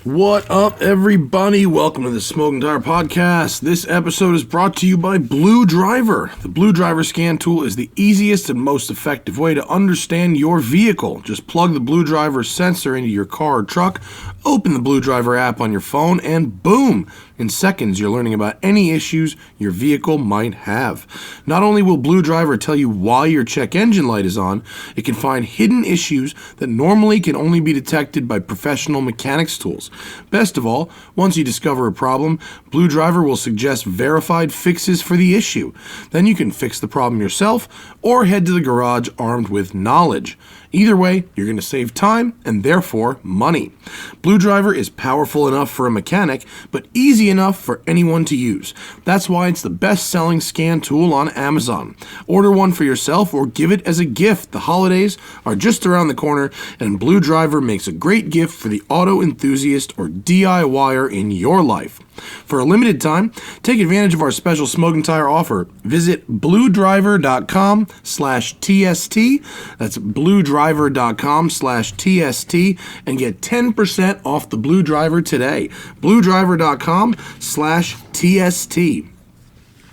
What up, everybody? Welcome to the Smoking Tire Podcast. This episode is brought to you by Blue Driver. The Blue Driver scan tool is the easiest and most effective way to understand your vehicle. Just plug the Blue Driver sensor into your car or truck, open the Blue Driver app on your phone, and boom! In seconds, you're learning about any issues your vehicle might have. Not only will Blue Driver tell you why your check engine light is on, it can find hidden issues that normally can only be detected by professional mechanics tools. Best of all, once you discover a problem, Blue Driver will suggest verified fixes for the issue. Then you can fix the problem yourself or head to the garage armed with knowledge. Either way, you're going to save time and therefore money. Blue Driver is powerful enough for a mechanic, but easy enough for anyone to use. That's why it's the best-selling scan tool on Amazon. Order one for yourself or give it as a gift. The holidays are just around the corner, and Blue Driver makes a great gift for the auto enthusiast or DIYer in your life. For a limited time, take advantage of our special Smoking Tire offer. Visit bluedriver.com/TST. That's bluedriver.com/TST and get 10% off the Blue Driver today. bluedriver.com/TST.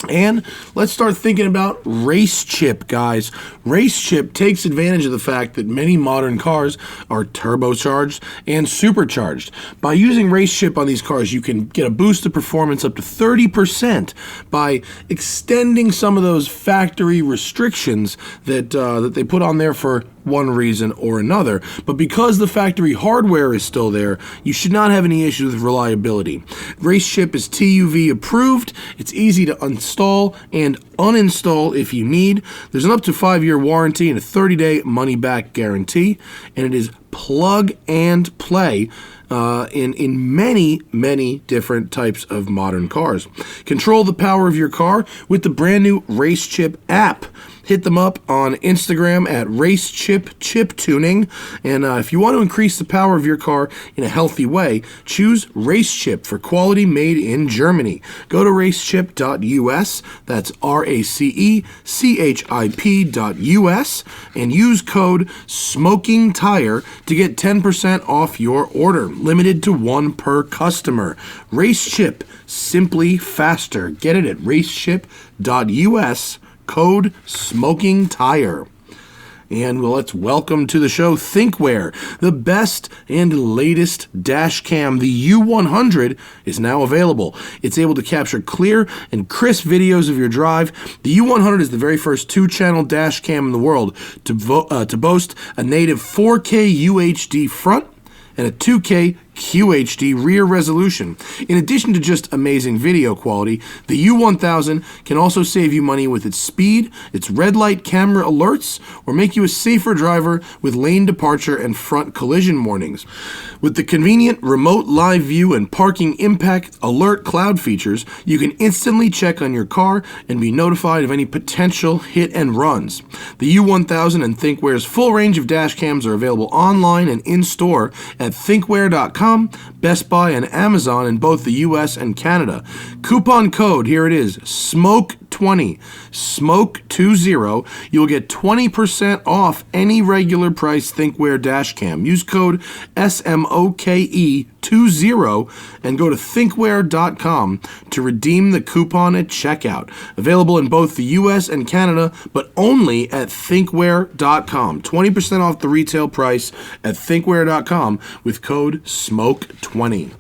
And let's start thinking about Race Chip, guys. Race Chip takes advantage of the fact that many modern cars are turbocharged and supercharged. By using Race Chip on these cars, you can get a boost of performance up to 30% by extending some of those factory restrictions that they put on there for one reason or another. But because the factory hardware is still there, you should not have any issues with reliability. Race Chip is TUV approved. It's easy to install and uninstall if you need. There's an up to 5-year warranty and a 30-day money-back guarantee, and it is plug and play in many different types of modern cars. Control the power of your car with the brand new Race Chip app. Hit them up on Instagram at RaceChip Chip Tuning. And if you want to increase the power of your car in a healthy way, choose RaceChip for quality made in Germany. Go to racechip.us, that's RACECHIP.us, and use code SMOKINGTIRE to get 10% off your order. Limited to one per customer. RaceChip, simply faster. Get it at racechip.us. Code Smoking Tire. And let's welcome to the show Thinkware. The best and latest dash cam, the U100, is now available. It's able to capture clear and crisp videos of your drive. The U100 is the very first 2-channel dash cam in the world to boast a native 4K UHD front and a 2K QHD rear resolution. In addition to just amazing video quality, the U1000 can also save you money with its speed, its red light camera alerts, or make you a safer driver with lane departure and front collision warnings. With the convenient remote live view and parking impact alert cloud features, you can instantly check on your car and be notified of any potential hit and runs. The U1000 and Thinkware's full range of dash cams are available online and in-store at thinkware.com, Best Buy, and Amazon in both the US and Canada. Coupon code, here it is, SMOKE20, SMOKE20. You'll get 20% off any regular price Thinkware dash cam. Use code SMOKE20 and go to thinkware.com to redeem the coupon at checkout. Available in both the US and Canada, but only at thinkware.com. 20% off the retail price at thinkware.com with code SMOKE20.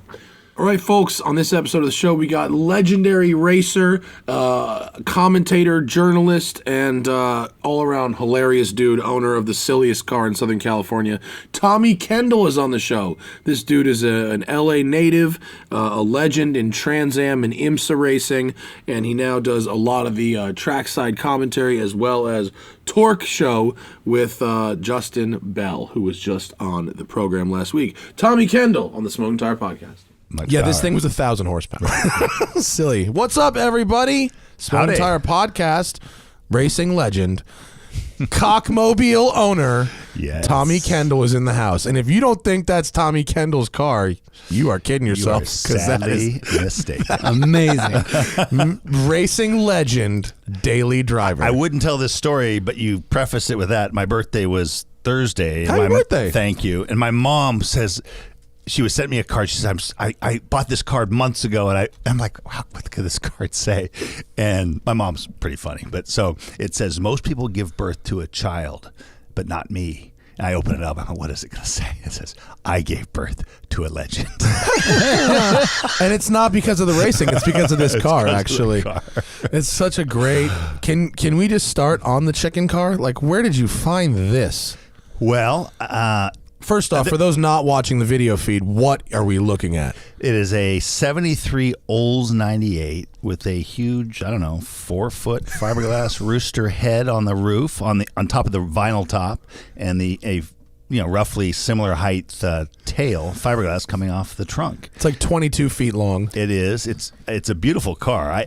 All right, folks, on this episode of the show, we got legendary racer, commentator, journalist, and all-around hilarious dude, owner of the silliest car in Southern California. Tommy Kendall is on the show. This dude is an LA native, a legend in Trans Am and IMSA racing, and he now does a lot of the trackside commentary as well as Torque Show with Justin Bell, who was just on the program last week. Tommy Kendall on the Smoking Tire Podcast. This thing was 1,000 horsepower. Silly. What's up, everybody? Smoking Tire Podcast, racing legend, Cockmobile owner, Tommy Kendall is in the house. And if you don't think that's Tommy Kendall's car, you are kidding yourself. Because that is mistaken. Amazing. Racing legend, daily driver. I wouldn't tell this story, but you prefaced it with that. My birthday was Thursday. Happy birthday. Thank you. And my mom says, she was sending me a card. She said, I bought this card months ago, and I'm like, wow, what could this card say? And my mom's pretty funny. But so it says, most people give birth to a child, but not me. And I open it up. I'm like, what is it going to say? It says, I gave birth to a legend. And it's not because of the racing. It's because of this car, actually. It's such a great... Can we just start on the chicken car? Like, where did you find this? Well... First off, for those not watching the video feed, what are we looking at? It is a 73 Olds 98 with a huge, 4-foot fiberglass rooster head on the roof, on top of the vinyl top, and a roughly similar height tail, fiberglass coming off the trunk. It's like 22 feet long. It is. It's a beautiful car.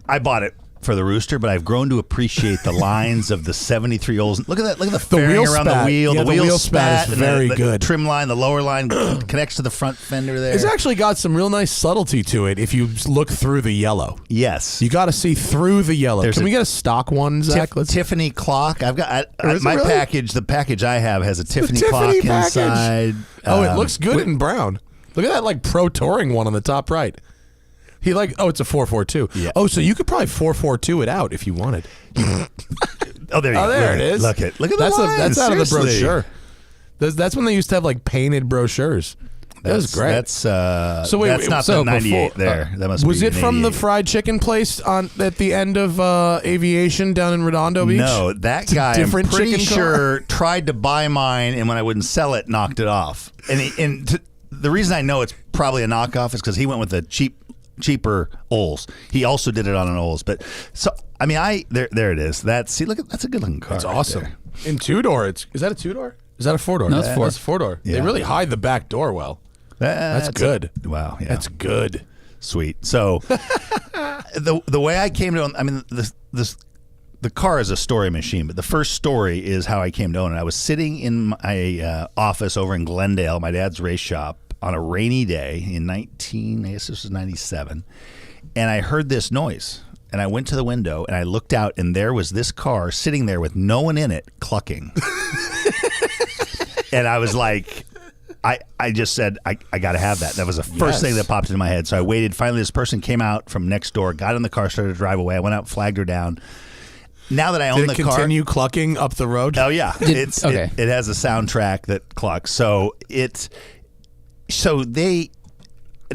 I bought it for the rooster, but I've grown to appreciate the lines of the 73 Olds. Look at that! Look at the fairing around the wheel. Yeah, the wheel spat is very good. The trim line, the lower line connects to the front fender there. It's actually got some real nice subtlety to it if you look through the yellow. Yes, you got to see through the yellow. Can we get a stock one, Zach? Tiffany clock. I've got my package. The package I have has a Tiffany clock inside. Oh, it looks good in brown. Look at that, like Pro Touring one on the top right. It's a 442. Yeah. Oh, so you could probably 442 it out if you wanted. There you go. There it is. Look at the lines. That's out of the Seriously. brochure. That's when they used to have like painted brochures. That was great. That's not the 98 there. That must was be it from the 88. fried chicken place at the end of Aviation down in Redondo Beach? No, that guy, I'm different pretty chicken sure, tried to buy mine, and when I wouldn't sell it, knocked it off. And the reason I know it's probably a knockoff is because he went with the cheaper Olds. He also did it on an Olds, but there it is. That's a good looking car. That's awesome. There. In 2-door, is that a 2-door? Is that a 4-door? No, it's 4. That's a 4-door. Yeah. They really hide the back door well. That's good. Wow, yeah, that's good. Sweet. So the way I came to own, the car is a story machine, but the first story is how I came to own it. I was sitting in my office over in Glendale, my dad's race shop, on a rainy day in 97, and I heard this noise, and I went to the window and I looked out, and there was this car sitting there with no one in it, clucking. And I was like, I just said, I got to have that. That was the first thing that popped into my head. So I waited. Finally, this person came out from next door, got in the car, started to drive away. I went out, flagged her down. Now that I own the car, continue clucking up the road. Oh yeah, it has a soundtrack that clucks.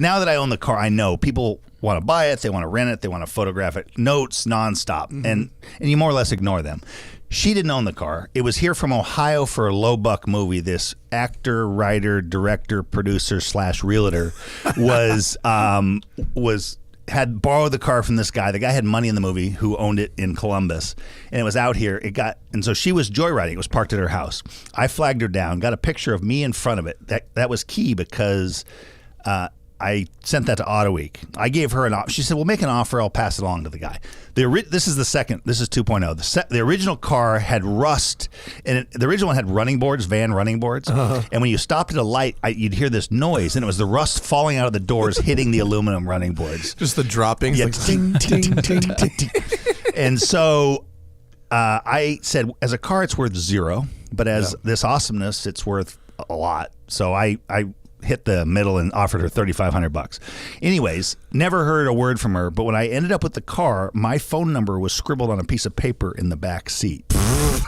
Now that I own the car, I know people want to buy it, they want to rent it, they want to photograph it, notes nonstop, and you more or less ignore them. She didn't own the car. It was here from Ohio for a low buck movie. This actor, writer, director, producer / realtor had borrowed the car from this guy. The guy had money in the movie who owned it in Columbus, and it was out here. And so she was joyriding. It was parked at her house. I flagged her down, got a picture of me in front of it. That was key because I sent that to Autoweek. I gave her an offer. She said, "We'll make an offer. I'll pass it along to the guy." This is the second. This is 2.0. The original car had rust, and the original one had running boards, van running boards. And when you stopped at a light, you'd hear this noise, and it was the rust falling out of the doors, hitting the aluminum running boards. Just the droppings. Yeah, like ding, ding, ding, ding. And so I said, as a car, it's worth $0, but as this awesomeness, it's worth a lot. So I hit the middle and offered her $3,500. Anyways, never heard a word from her, but when I ended up with the car, my phone number was scribbled on a piece of paper in the back seat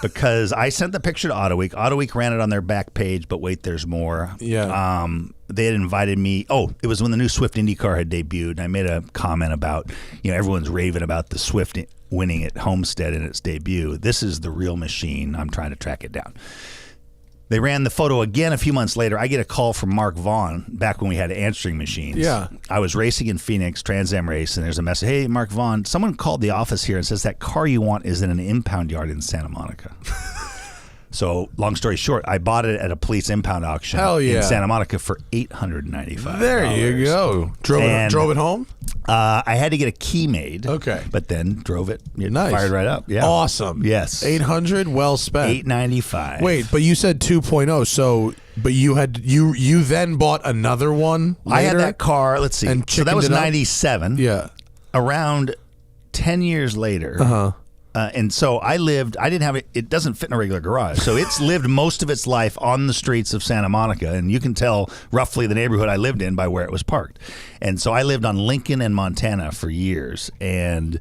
because I sent the picture to Autoweek. Autoweek ran it on their back page, but wait, there's more. Yeah. They had invited me. Oh, it was when the new Swift Indy car had debuted, and I made a comment about, everyone's raving about the Swift winning at Homestead in its debut. This is the real machine. I'm trying to track it down. They ran the photo again a few months later. I get a call from Mark Vaughn back when we had answering machines. Yeah. I was racing in Phoenix, Trans Am race, and there's a message. Hey, Mark Vaughn, someone called the office here and says that car you want is in an impound yard in Santa Monica. So, long story short, I bought it at a police impound auction in Santa Monica for $895. There you go. Drove it home? I had to get a key made. Okay. But then drove it. Nice. Fired right up. Yeah. Awesome. Yes. $800, well spent. $895. Wait, but you said 2.0, so but you then bought another one later? I had that car, let's see. And so that was 97. Yeah. Around 10 years later, And so I didn't have it doesn't fit in a regular garage. So it's lived most of its life on the streets of Santa Monica. And you can tell roughly the neighborhood I lived in by where it was parked. And so I lived on Lincoln and Montana for years. And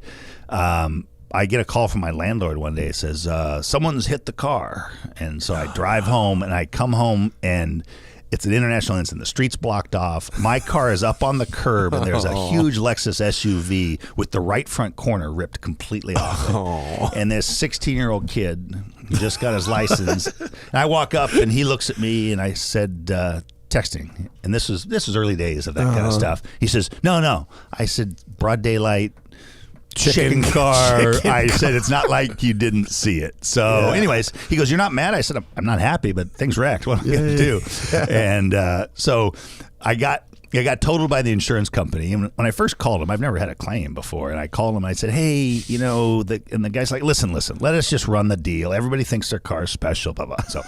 I get a call from my landlord one day. It says, someone's hit the car. And so I drive home, and I come home, and it's an international incident. The street's blocked off. My car is up on the curb, and there's a huge Lexus SUV with the right front corner ripped completely off it. And this 16-year-old kid who just got his license. And I walk up, and he looks at me, and I said, texting. And this was early days of that kind of stuff. He says, no. I said, broad daylight. Chicken car. I said, it's not like you didn't see it. So anyways, he goes, you're not mad? I said, I'm not happy, but things wrecked. What am I going to do? And so I got totaled by the insurance company. And when I first called him, I've never had a claim before. And I called him and I said, hey, and the guy's like, listen, let us just run the deal. Everybody thinks their car's special, blah, blah. So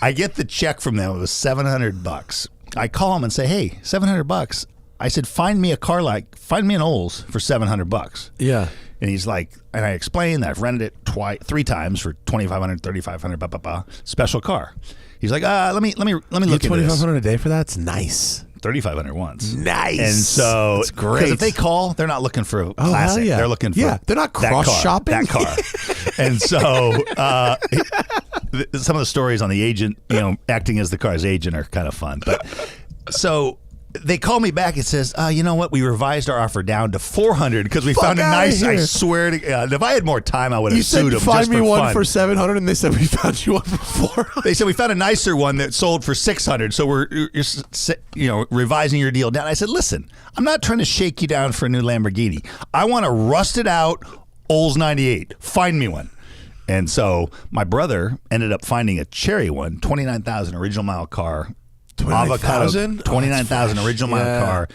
I get the check from them. It was $700. I call him and say, hey, $700. I said, find me an Olds for $700. Yeah. And he's like, and I explained that I've rented it 3 times for $2,500, $3,500, blah, blah, blah. Special car. He's like, let me look at this. $2,500 a day for that's nice. $3,500 once. Nice. And so, that's great. Because if they call, they're not looking for a classic. Yeah. They're looking for they're not cross shopping that car. And so, some of the stories on the agent, acting as the car's agent are kind of fun. But so they call me back. It says, you know what? We revised our offer down to $400 because we found a nice. I swear to God, if I had more time, I would have sued them. You said find me one for $700, and they said we found you one for $400. They said we found a nicer one that sold for $600. So we're revising your deal down. I said, listen, I'm not trying to shake you down for a new Lamborghini. I want a rusted out Olds 98. Find me one. And so my brother ended up finding a cherry one, 29,000 original mile car. 29,000? 29,000 original mile car.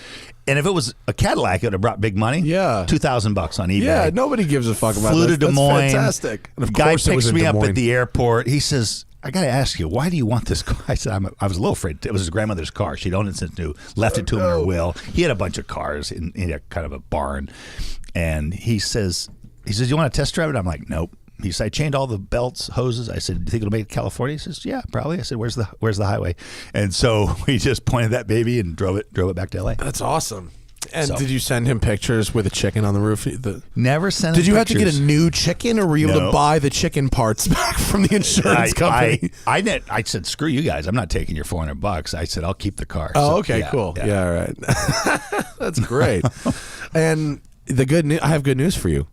And if it was a Cadillac, it would have brought big money. Yeah. $2,000 on eBay. Yeah, nobody gives a fuck about that. Flew to Des Moines. That's fantastic. And of guy course picks me up at the airport. He says, I got to ask you, why do you want this car? I said, I was a little afraid. It was his grandmother's car. She'd owned it since new, left it to him in her will. He had a bunch of cars in a kind of a barn. And he says, you want to test drive it? I'm like, nope. He said, I chained all the belts, hoses. I said, do you think it'll make it to California? He says, yeah, probably. I said, where's the highway? And so we just pointed that baby and drove it back to LA. That's awesome. And did you send him pictures with a chicken on the roof? Never sent him Did you pictures. have to get a new chicken, or were you able to buy the chicken parts back from the insurance company? I said, screw you guys. I'm not taking your $400. I said, I'll keep the car. Oh, okay, cool. Yeah, all right. That's great. And I have good news for you.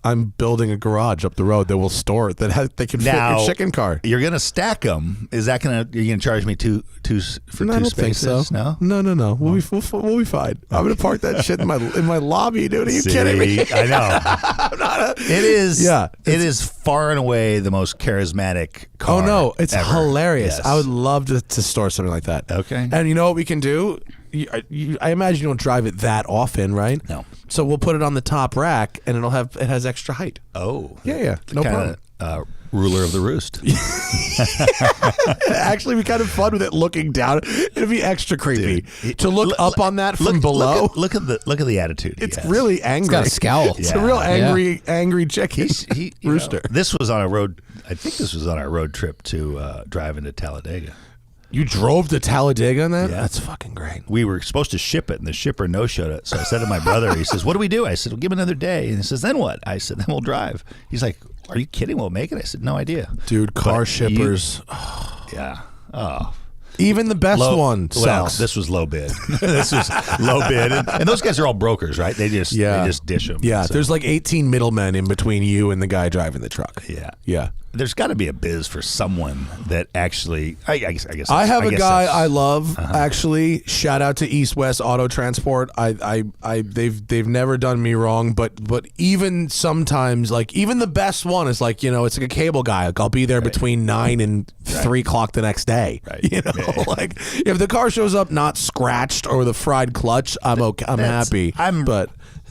I'm building a garage up the road that will store it they can fit your chicken car. You're gonna stack them. Is that you're gonna charge me two spaces? I don't think so. No. We'll be fine. I'm gonna park that shit in my lobby, dude. Are you kidding me? I know. It is. Yeah. It is far and away the most charismatic car. Oh no, it's ever. hilarious. Yes. I would love to store something like that. Okay. And you know what we can do? I imagine you don't drive it that often, right? No. So we'll put it on the top rack, and it has extra height. Oh. Yeah. No problem. Ruler of the roost. It'd actually be kind of fun with it looking down. It'd be extra creepy to look up on that from below. Look at the attitude. It's really angry. It's got a scowl. It's a real angry chicken. Rooster. This was on a road. I think this was on our road trip to drive into Talladega. You drove to Talladega on that? Yeah. That's fucking great. We were supposed to ship it, and the shipper no-showed it. So I said to my brother, he says, what do we do? I said, well, give him another day. And he says, then what? I said, then we'll drive. He's like, are you kidding? We'll make it? I said, no idea. Dude, car shippers. Yeah. Oh. Even the best one sucks. Well, this was low bid. This was low bid. And those guys are all brokers, right? They just dish them. Yeah, so. There's like 18 middlemen in between you and the guy driving the truck. Yeah. There's got to be a biz for someone that actually. I guess. I have a guy I love. Actually, shout out to East West Auto Transport. They've never done me wrong, but even sometimes, like even the best one is like, it's like a cable guy. Like I'll be there between 9 and 3 o'clock the next day. Right. Like if the car shows up not scratched or with a fried clutch, I'm okay. I'm happy.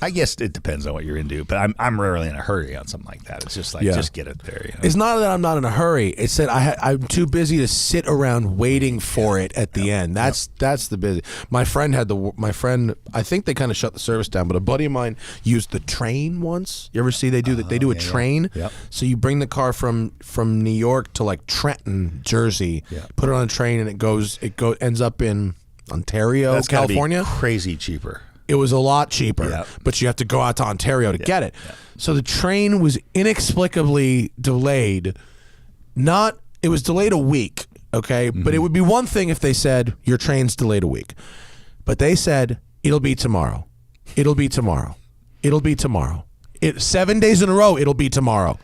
I guess it depends on what you're into, but I'm rarely in a hurry on something like that. It's just like, just get it there. You know? It's not that I'm not in a hurry. It's that I'm too busy to sit around waiting for it at the end. That's the busy. My friend, I think they kind of shut the service down, but a buddy of mine used the train once. You ever see they do a train? Yep. So you bring the car from New York to like Trenton, Jersey, put it on a train, and it ends up in Ontario, That's California. Gotta be crazy cheaper. It was a lot cheaper, but you have to go out to Ontario to get it. Yeah. So the train was inexplicably delayed. It was delayed a week, okay? But it would be one thing if they said, your train's delayed a week. But they said, it'll be tomorrow. It'll be tomorrow. It'll be tomorrow. 7 days in a row, it'll be tomorrow.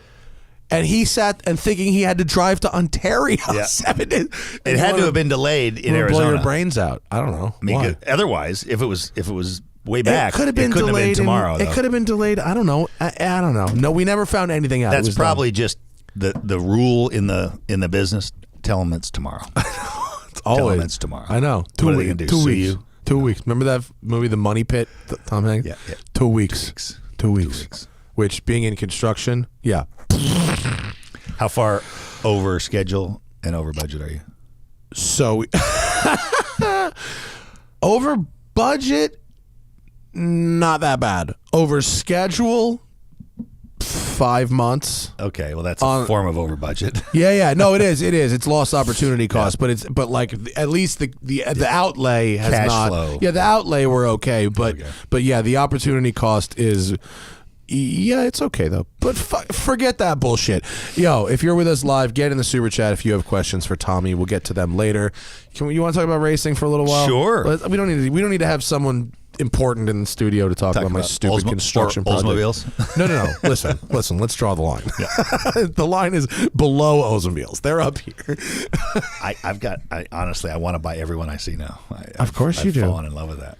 And he sat and thinking he had to drive to Ontario 7 days. It had to have been delayed in Arizona. Blow your brains out. I don't know. I mean, otherwise, if it was way back, it could have been delayed tomorrow. It could have been delayed. I don't know. I don't know. No, we never found anything out. That's probably just the rule in the business. Tell them it's tomorrow. It's always. Tell them it's tomorrow. I know. 2 weeks. 2 weeks. Remember that movie, The Money Pit? Tom Hanks. Yeah. 2 weeks. 2 weeks. Which, being in construction, How far over schedule and over budget are you? So, over budget, not that bad. Over schedule, 5 months. Okay, well that's a form of over budget. Yeah. No, it is. It's lost opportunity cost, but like at least the outlay has cash not. flow. Yeah, the outlay we're okay, but yeah, the opportunity cost is. Yeah, it's okay though. But forget that bullshit. Yo, if you're with us live, get in the super chat if you have questions for Tommy. We'll get to them later. You want to talk about racing for a little while? Sure. We don't need to have someone important in the studio to talk about my stupid construction project. Oldsmobiles? No. Listen. Let's draw the line. Yeah. The line is below Oldsmobiles. They're up here. Honestly, I want to buy everyone I see now. Of course you do. I've fallen in love with that.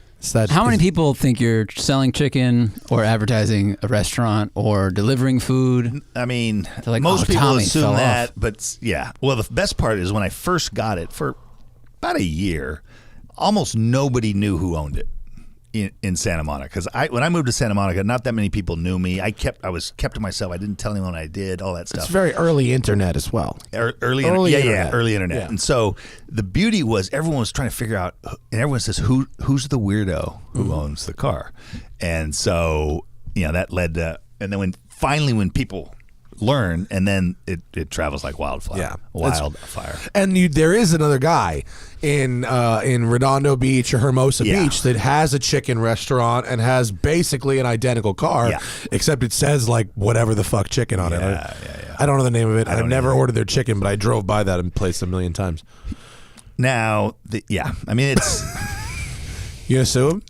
How many people think you're selling chicken or advertising a restaurant or delivering food? I mean, like, most people Tommy assume fell that, off. but yeah. Well, the best part is when I first got it for about a year, almost nobody knew who owned it in Santa Monica. Because when I moved to Santa Monica, not that many people knew me. I was kept to myself. I didn't tell anyone I did, all that stuff. It's very early internet as well. Early internet. Yeah. And so the beauty was everyone was trying to figure out, and everyone says, who's the weirdo who owns the car? And so, that led to, and then when people learn, and then it travels like wildfire. Yeah, wildfire. And there is another guy in Redondo Beach or Hermosa Beach that has a chicken restaurant and has basically an identical car, except it says like whatever the fuck chicken on it. I don't know the name of it. I've never ordered their chicken, but I drove by that place a million times. Now, I mean, it's. You gonna sue him?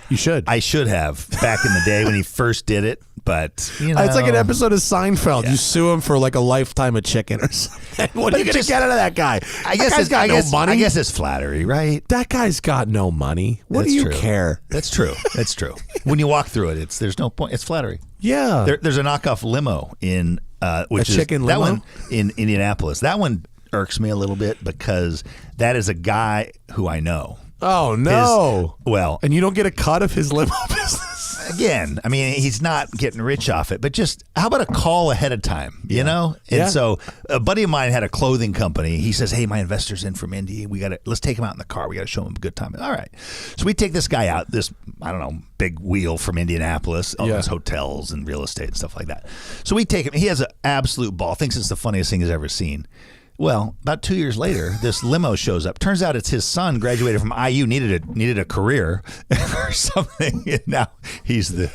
You should. I should have back in the day when he first did it, but it's like an episode of Seinfeld. Yeah. You sue him for like a lifetime of chicken or something. What are you gonna get out of that guy? I guess he's got no money. I guess it's flattery, right? That guy's got no money. What do you care? That's true. That's true. When you walk through it, there's no point. It's flattery. Yeah. There's a knockoff limo in which is chicken limo? That one in Indianapolis. That one irks me a little bit because that is a guy who I know. Oh no! And you don't get a cut of his limo business. Again, I mean, he's not getting rich off it, but just how about a call ahead of time, you know? And so a buddy of mine had a clothing company. He says, "Hey, my investor's in from Indy. Let's take him out in the car. We got to show him a good time." All right. So we take this guy out, this, I don't know, big wheel from Indianapolis, owns hotels and real estate and stuff like that. So we take him. He has an absolute ball. Thinks it's the funniest thing he's ever seen. Well, about 2 years later, this limo shows up. Turns out it's his son, graduated from IU, needed a career or something. And now he's the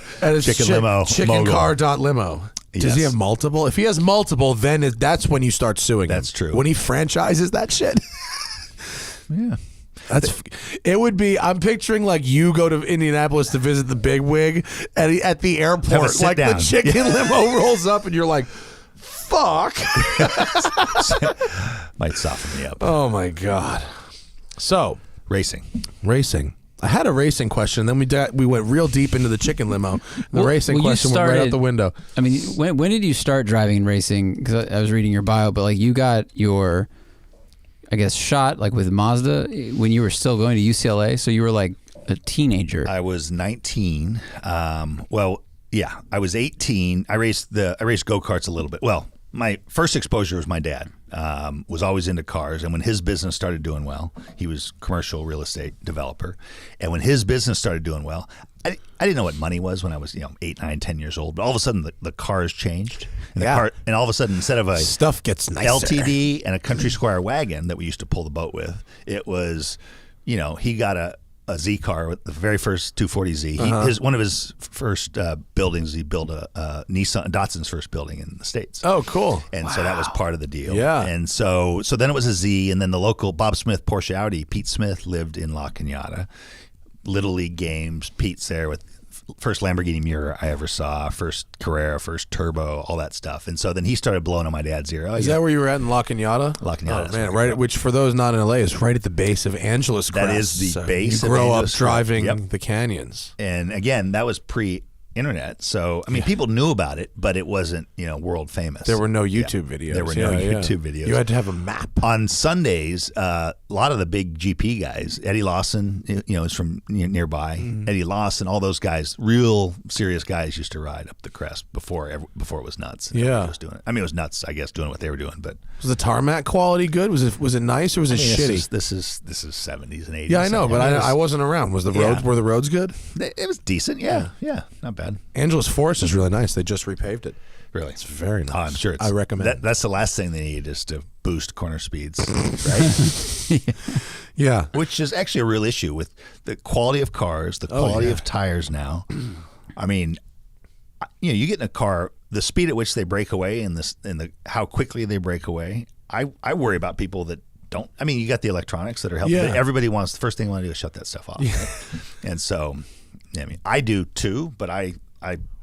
chicken limo Chickencar.limo. Does he have multiple? If he has multiple, then that's when you start suing him. That's true. When he franchises that shit. Yeah. It would be. I'm picturing like you go to Indianapolis to visit the bigwig, and at the airport, like down. The chicken limo rolls up, and you're like, fuck. Might soften me up. Oh my god. So racing. I had a racing question, then we went real deep into the chicken limo. The racing question went right out the window. I mean, when did you start driving and racing? Because I was reading your bio, but like you got your, I guess, shot like with Mazda when you were still going to UCLA. So you were like a teenager? I was 19. I was 18. I raced go-karts a little bit. Well, my first exposure was my dad. Was always into cars, and when his business started doing well, he was commercial real estate developer, and when his business started doing well, I didn't know what money was when I was 8, 9, 10 years old, but all of a sudden the cars changed, and and all of a sudden instead of a stuff gets nicer. LTD and a Country Squire wagon that we used to pull the boat with, it was he got a Z car with the very first 240Z. One of his first buildings, he built a Datsun's first building in the States. Oh, cool! And so that was part of the deal. Yeah. And so then it was a Z, and then the local Bob Smith Porsche Audi. Pete Smith lived in La Cañada. Little League games. Pete's there with first Lamborghini Miura I ever saw, first Carrera, first Turbo, all that stuff. And so then he started blowing on my dad's ear. Is that where you were at in La Cañada? La Cañada. Oh, man, right. Which for those not in LA is right at the base of Angeles Crest. That is the base. You grow up Angeles driving the canyons. And again, that was pre-internet, so I mean, people knew about it, but it wasn't world famous. There were no YouTube videos. There were no YouTube videos. You had to have a map. On Sundays, a lot of the big GP guys, Eddie Lawson, is from nearby. Eddie Lawson, all those guys, real serious guys, used to ride up the crest before it was nuts. Yeah, was doing it. I mean, it was nuts, I guess, doing what they were doing. But was the tarmac quality good? Was it nice or was it shitty? This is 70s and 80s. Yeah, I know, but I wasn't around. Were the roads good? It was decent. Yeah, not bad. Angeles Forest is really nice. They just repaved it. Really? It's very nice. Oh, I'm sure. I recommend it. That's the last thing they need is to boost corner speeds, right? Yeah. Which is actually a real issue with the quality of cars, the quality of tires now. I mean, you get in a car, the speed at which they break away and how quickly they break away. I worry about people that don't. I mean, you got the electronics that are helping. Yeah. Everybody wants, the first thing they want to do is shut that stuff off. Yeah. Right? And so, I mean, I do too, but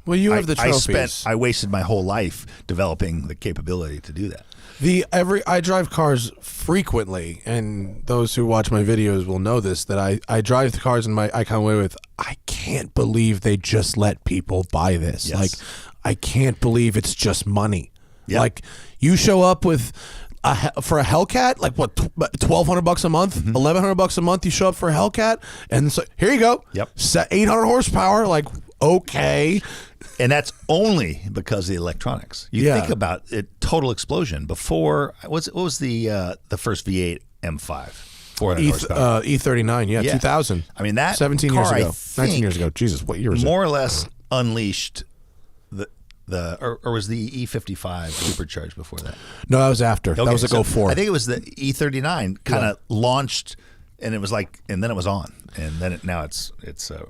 well, you have the trophies. I wasted my whole life developing the capability to do that. I drive cars frequently, and those who watch my videos will know this, that I drive the cars in my I come away with, I can't believe they just let people buy this. Yes. Like, I can't believe it's just money. Yep. Like, you show up with for a Hellcat, like what, $1,200 a month, $1,100 a month. You show up for a Hellcat, and so here you go. Yep. 800 horsepower. Like, okay. And that's only because of the electronics. You think about it, total explosion. Before, what was the first V8 M5? 400 horsepower. E39, 2000. I mean, that 17 car, years ago, 19 years ago. Jesus, what year was it? More or less unleashed or was the E55 supercharged before that? No, that was after. Okay, that was a 04. I think it was the E39 kind of launched, and it was like, and then it was on, and then now it's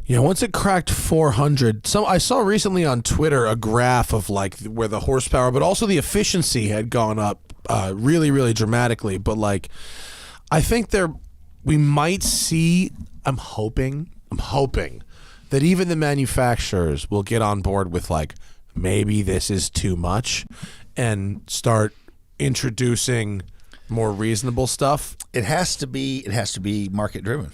once it cracked 400. I saw recently on Twitter a graph of like where the horsepower, but also the efficiency had gone up really, really dramatically. But like, I think we might see. I'm hoping that even the manufacturers will get on board with like, maybe this is too much, and start introducing more reasonable stuff. It has to be market driven.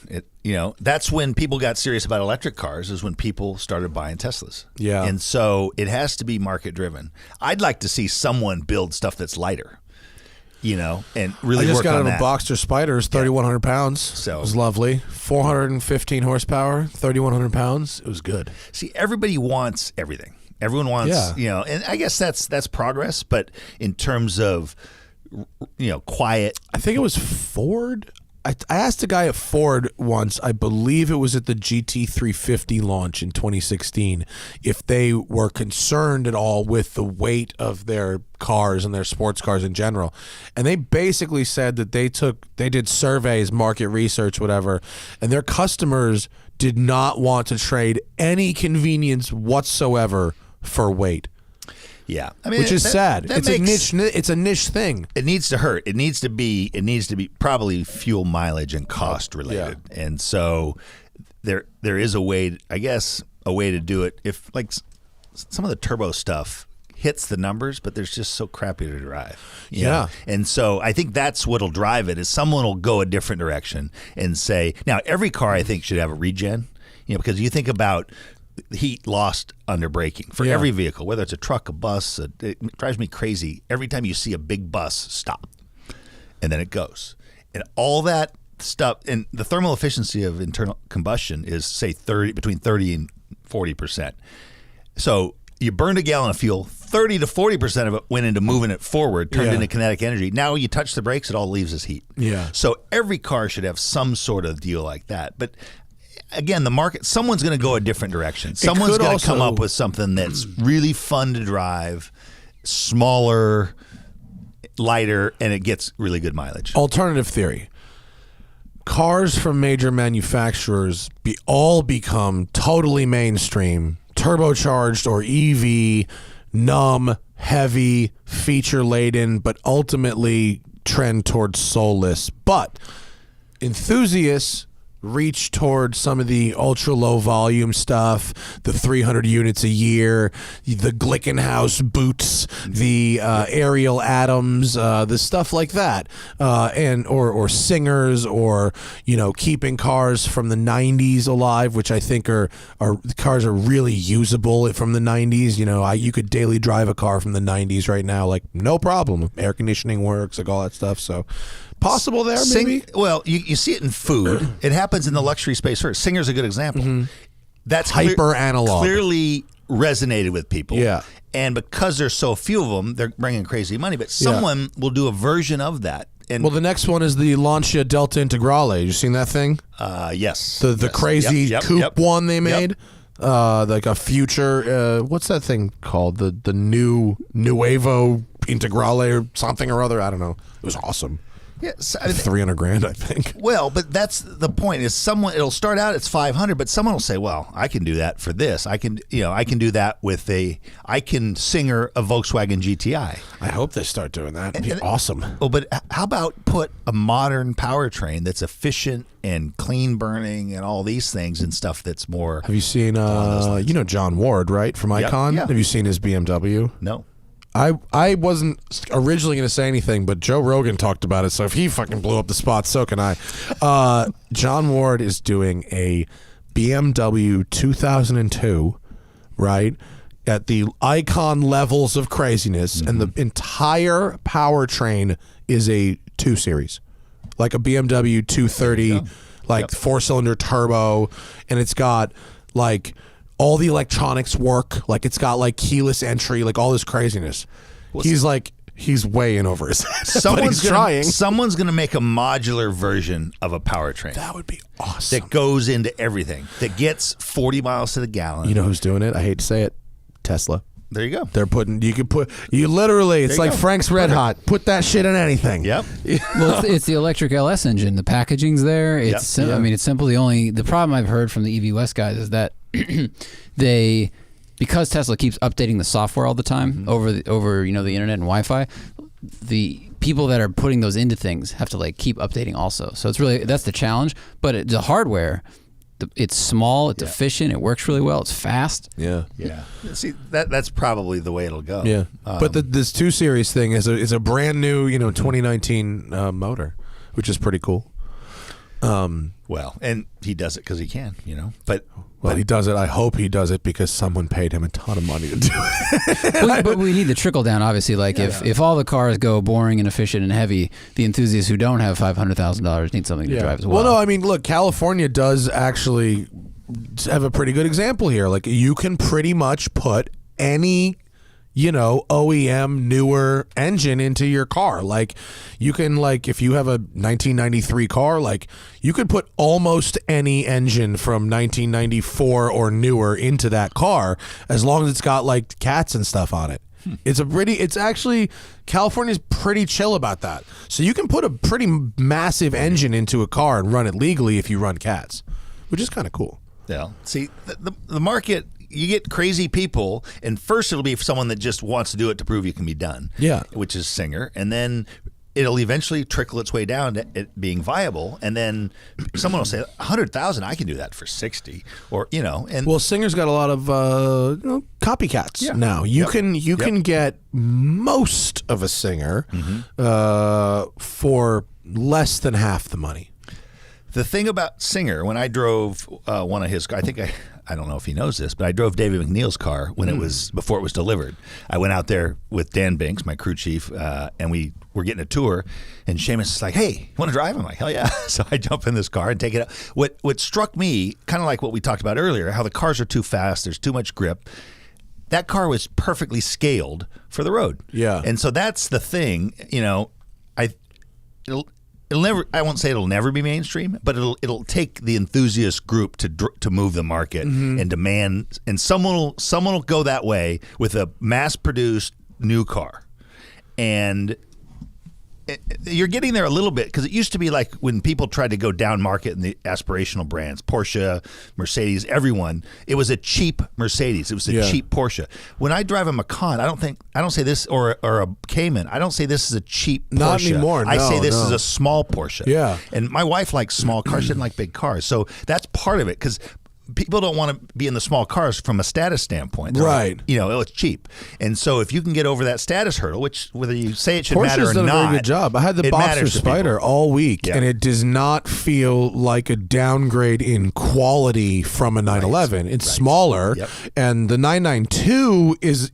That's when people got serious about electric cars, is when people started buying Teslas. Yeah. And so it has to be market driven. I'd like to see someone build stuff that's lighter, and really I just work got on out of that. a Boxster Spiders, 3,100 pounds. So it was lovely. 415 horsepower, 3,100 pounds. It was good. See, everybody wants everything. Everyone wants, and I guess that's progress. But in terms of, quiet. I think it was Ford. I asked a guy at Ford once, I believe it was at the GT350 launch in 2016, if they were concerned at all with the weight of their cars and their sports cars in general. And they basically said that they did surveys, market research, whatever, and their customers did not want to trade any convenience whatsoever for weight. Yeah, I mean, which is sad. It's a niche thing. It needs to hurt. It needs to be probably fuel mileage and cost related. Yeah. And so there is a way, I guess, to do it. If like some of the turbo stuff hits the numbers, but there's just so crappy to drive. You know? And so I think that's what'll drive it. Is someone will go a different direction and say, now every car I think should have a regen. Because you think about heat lost under braking for every vehicle, whether it's a truck, a bus. It drives me crazy every time you see a big bus stop, and then it goes, and all that stuff, and the thermal efficiency of internal combustion is, say, between 30 and 40%. So you burned a gallon of fuel, 30 to 40% of it went into moving it forward, turned into kinetic energy. Now you touch the brakes, it all leaves as heat. Yeah. So every car should have some sort of deal like that. But again, the market, someone's going to go a different direction. Someone's going to come up with something that's really fun to drive, smaller, lighter, and it gets really good mileage. Alternative theory. Cars from major manufacturers all become totally mainstream, turbocharged or EV, numb, heavy, feature-laden, but ultimately trend towards soulless. But enthusiasts reach towards some of the ultra low volume stuff, the 300 units a year, the Glickenhaus boots, the Ariel Adams, the stuff like that, and or singers, or keeping cars from the 90s alive, which I think are cars are really usable from the 90s. You could daily drive a car from the 90s right now, like no problem. Air conditioning works, like all that stuff. So possible there, maybe? Well, you see it in food. It happens in the luxury space first. Singer's a good example. Mm-hmm. That's hyper analog. Clearly resonated with people. Yeah. And because there's so few of them, they're bringing crazy money. But someone will do a version of that. And well, the next one is the Lancia Delta Integrale. You seen that thing? Yes. The crazy coupe one they made? Like a future, what's that thing called? The new Nuevo Integrale or something or other. I don't know. It was awesome. Yes, $300,000, I think. Well, but that's the point. Is it'll start out it's $500, but someone will say, "Well, I can do that for this. I can do that with I can Singer a Volkswagen GTI." I hope they start doing that. It'd be awesome. Oh, but how about put a modern powertrain that's efficient and clean burning and all these things and stuff that's more. Have you seen John Ward, right, from Icon? Yeah. Have you seen his BMW? No. I wasn't originally going to say anything, but Joe Rogan talked about it, so if he fucking blew up the spot, so can I. John Ward is doing a BMW 2002, right, at the Icon levels of craziness, and the entire powertrain is a 2 Series, like a BMW 230, like 4-cylinder turbo, and it's got like all the electronics work, like it's got like keyless entry, like all this craziness. He's way in over his head. Someone's gonna make a modular version of a powertrain. That would be awesome. That goes into everything. That gets 40 miles to the gallon. You know who's doing it? I hate to say it. Tesla. There you go. They're putting. You literally. It's like Frank's Red Hot. Put that shit in anything. Yep. Well, it's the electric LS engine. The packaging's there. It's I mean, it's simple. The problem I've heard from the EV West guys is that because Tesla keeps updating the software all the time over the internet and Wi-Fi, the people that are putting those into things have to like keep updating also. So that's the challenge. But the hardware, it's small, it's efficient, it works really well, it's fast. Yeah. See, that's probably the way it'll go. Yeah. But this 2 Series thing is a brand new 2019 motor, which is pretty cool. Well, and he does it because he can, But he does it. I hope he does it because someone paid him a ton of money to do it. But we need the trickle down, obviously. Like if all the cars go boring and efficient and heavy, the enthusiasts who don't have $500,000 need something to drive as well. Well, no, I mean, look, California does actually have a pretty good example here. Like you can pretty much put any OEM newer engine into your car. Like you can, like if you have a 1993 car, like you could put almost any engine from 1994 or newer into that car as long as it's got like cats and stuff on it. It's actually, California's pretty chill about that. So you can put a pretty massive engine into a car and run it legally if you run cats, which is kind of cool. Yeah. See, the market, you get crazy people, and first it'll be someone that just wants to do it to prove you can be done. Yeah. Which is Singer. And then it'll eventually trickle its way down to it being viable. And then someone will say, 100,000, I can do that for 60. Or, and well, Singer's got a lot of copycats now. You can get most of a Singer for less than half the money. The thing about Singer, when I drove one of his, I don't know if he knows this, but I drove David McNeil's car when it was before it was delivered. I went out there with Dan Binks, my crew chief, and we were getting a tour. And Seamus is like, "Hey, you want to drive?" I'm like, "Hell yeah!" So I jump in this car and take it out. What struck me, kind of like what we talked about earlier, how the cars are too fast. There's too much grip. That car was perfectly scaled for the road. Yeah. And so that's the thing. It'll never. I won't say it'll never be mainstream, but it'll take the enthusiast group to move the market and demand. And someone will go that way with a mass-produced new car, and you're getting there a little bit because it used to be like when people tried to go down market in the aspirational brands, Porsche, Mercedes, everyone. It was a cheap Mercedes. It was a cheap Porsche. When I drive a Macan, I don't say this or a Cayman. I don't say this is a cheap Porsche. Not anymore. I say this is a small Porsche. Yeah. And my wife likes small cars. She doesn't like big cars. So that's part of it because people don't want to be in the small cars from a status standpoint. They're right. Like, it's cheap. And so if you can get over that status hurdle, which whether you say it should Porsche's matter or done not. a very good job. I had the Boxster Spider all week, and it does not feel like a downgrade in quality from a 911. It's smaller, and the 992 is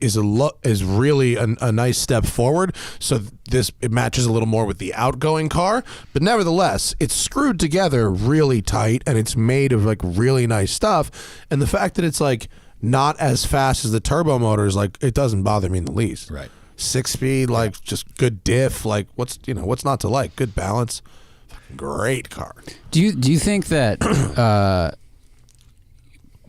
really a nice step forward. So it matches a little more with the outgoing car, but nevertheless, it's screwed together really tight, and it's made of like really nice stuff. And the fact that it's like not as fast as the turbo motors, like it doesn't bother me in the least. Right. 6-speed, like just good diff, like what's not to like? Good balance. Great car. Do you think that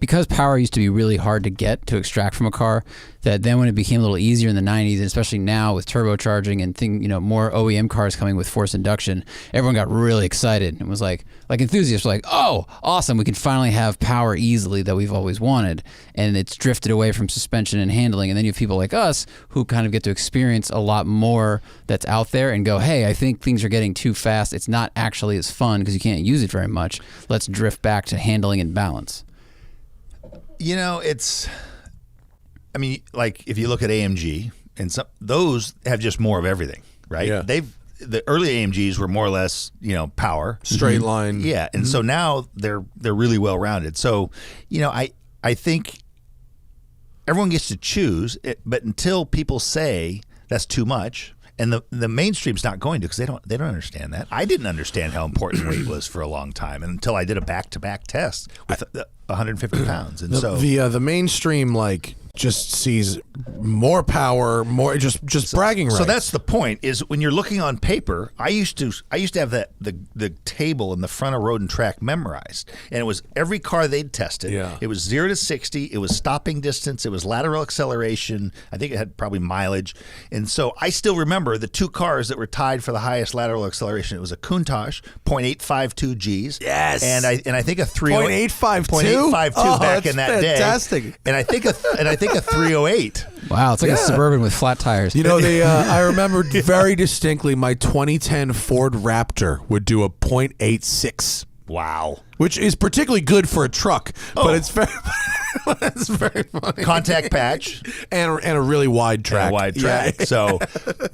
because power used to be really hard to extract from a car, that then when it became a little easier in the 90s, and especially now with turbocharging and more OEM cars coming with forced induction, everyone got really excited and was like enthusiasts were like, "Oh, awesome, we can finally have power easily that we've always wanted." And it's drifted away from suspension and handling. And then you have people like us who kind of get to experience a lot more that's out there and go, "Hey, I think things are getting too fast. It's not actually as fun because you can't use it very much. Let's drift back to handling and balance." Like if you look at AMG, and those have just more of everything, right? Yeah. The early AMGs were more or less, power, straight line. Yeah, and so now they're really well rounded. So, I think everyone gets to choose, but until people say that's too much. And the mainstream's not going to because they don't understand that. I didn't understand how important weight was for a long time until I did a back-to-back test with 150 pounds. And the mainstream just sees more power, more just bragging rights. So that's the point. Is when you're looking on paper, I used to have the table in the front of Road and Track memorized, and it was every car they'd tested. Yeah. It was 0 to 60. It was stopping distance. It was lateral acceleration. I think it had probably mileage, and so I still remember the two cars that were tied for the highest lateral acceleration. It was a Countach 0.852 Gs. Yes. And I think a 308 0.852 back in that fantastic. day. And I think a 308. Wow, it's like a Suburban with flat tires. I remember very distinctly my 2010 Ford Raptor would do a 0.86. Wow. Which is particularly good for a truck, but it's very it's very funny. Contact patch. And a really wide track. Yeah. So,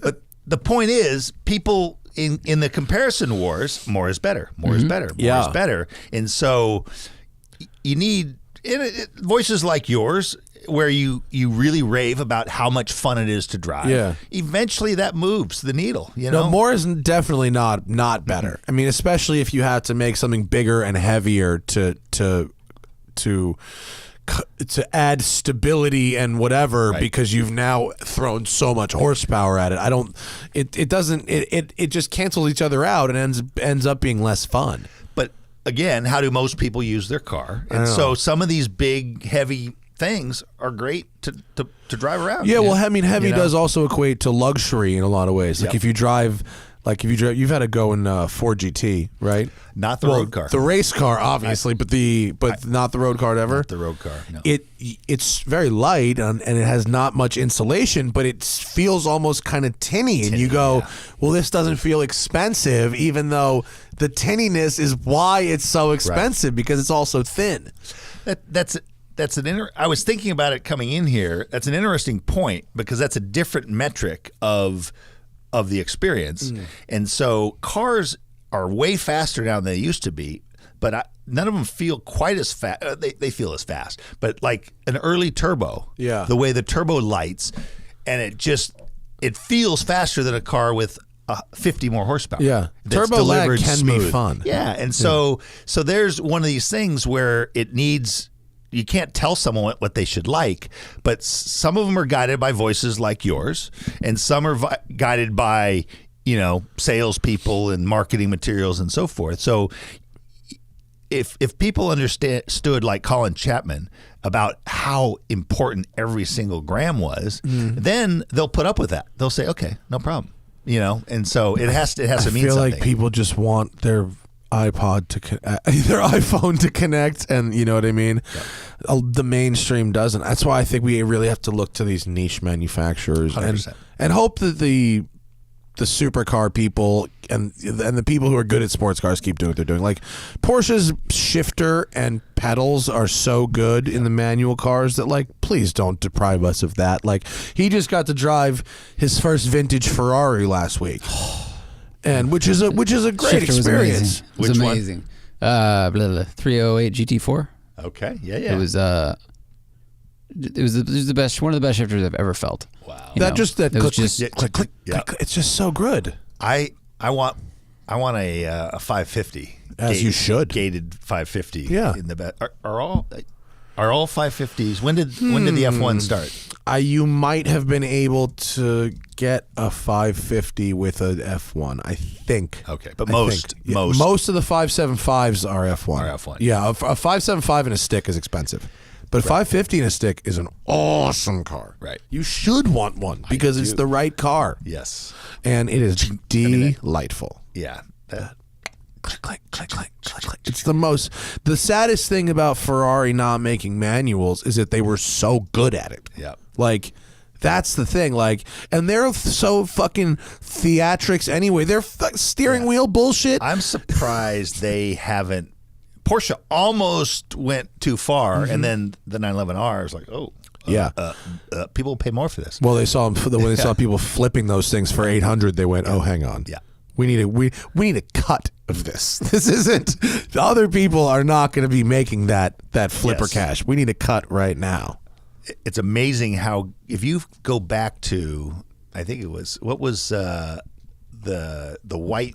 but the point is, people in the comparison wars, more is better. More is better. More is better. And so you need voices like yours where you really rave about how much fun it is to drive. Yeah. Eventually that moves the needle, No, more is definitely not better. I mean, especially if you had to make something bigger and heavier to add stability and whatever, because you've now thrown so much horsepower at it. It just cancels each other out and ends up being less fun. But again, how do most people use their car? And so some of these big, heavy things are great to drive around. Yeah, well, I mean, heavy does also equate to luxury in a lot of ways. Like if you drive, you've had to go in Ford GT, right? Not the road car. The race car, obviously, but not the road car ever. Not the road car. No. It's very light and it has not much insulation, but it feels almost kind of tinny. And you go, well, this doesn't feel expensive, even though the tinniness is why it's so expensive because it's also thin. I was thinking about it coming in here. That's an interesting point because that's a different metric of the experience. And so cars are way faster now than they used to be. but none of them feel quite as fast. They feel as fast, but like an early turbo, the way the turbo lights, and it feels faster than a car with 50 more horsepower. Yeah, turbo lag can be fun. Yeah, and so there's one of these things where it needs. You can't tell someone what they should like, but some of them are guided by voices like yours, and some are guided by, salespeople and marketing materials and so forth. So if people understood like Colin Chapman about how important every single gram was, then they'll put up with that. They'll say, okay, no problem. And so it has to mean something. I feel like people just want their iPod to their iPhone to connect, and you know what I mean. The mainstream doesn't. That's why I think we really have to look to these niche manufacturers 100%. and hope that the supercar people and the people who are good at sports cars keep doing what they're doing. Like Porsche's shifter and pedals are so good in the manual cars that, like, please don't deprive us of that. Like, he just got to drive his first vintage Ferrari last week. And which is a great experience. It was amazing. 308 GT4. Okay, yeah. It was the best, one of the best shifters I've ever felt. Wow. Click, click. It's just so good. I want a 550. As you should. Gated 550. Yeah. In the back. Are all 550s? When did the F1 start? You might have been able to get a 550 with an F1, I think. Okay, but most of the 575s are F1. Yeah, a 575 in a stick is expensive. But 550 in a stick is an awesome car. Right. You should want one because it's the right car. Yes. And it is delightful. Yeah. Click. It's the saddest thing about Ferrari not making manuals is that they were so good at it. Yeah. Like, that's the thing. Like, and they're so fucking theatrics anyway. They're steering wheel bullshit. I'm surprised they haven't. Porsche almost went too far, and then the 911R is like, people pay more for this. Well, they saw when they saw people flipping those things for 800, they went, "Oh, hang on, we need a cut of this. This isn't. The other people are not going to be making that flipper cash. We need a cut right now." It's amazing how, if you go back to, I think it was the white.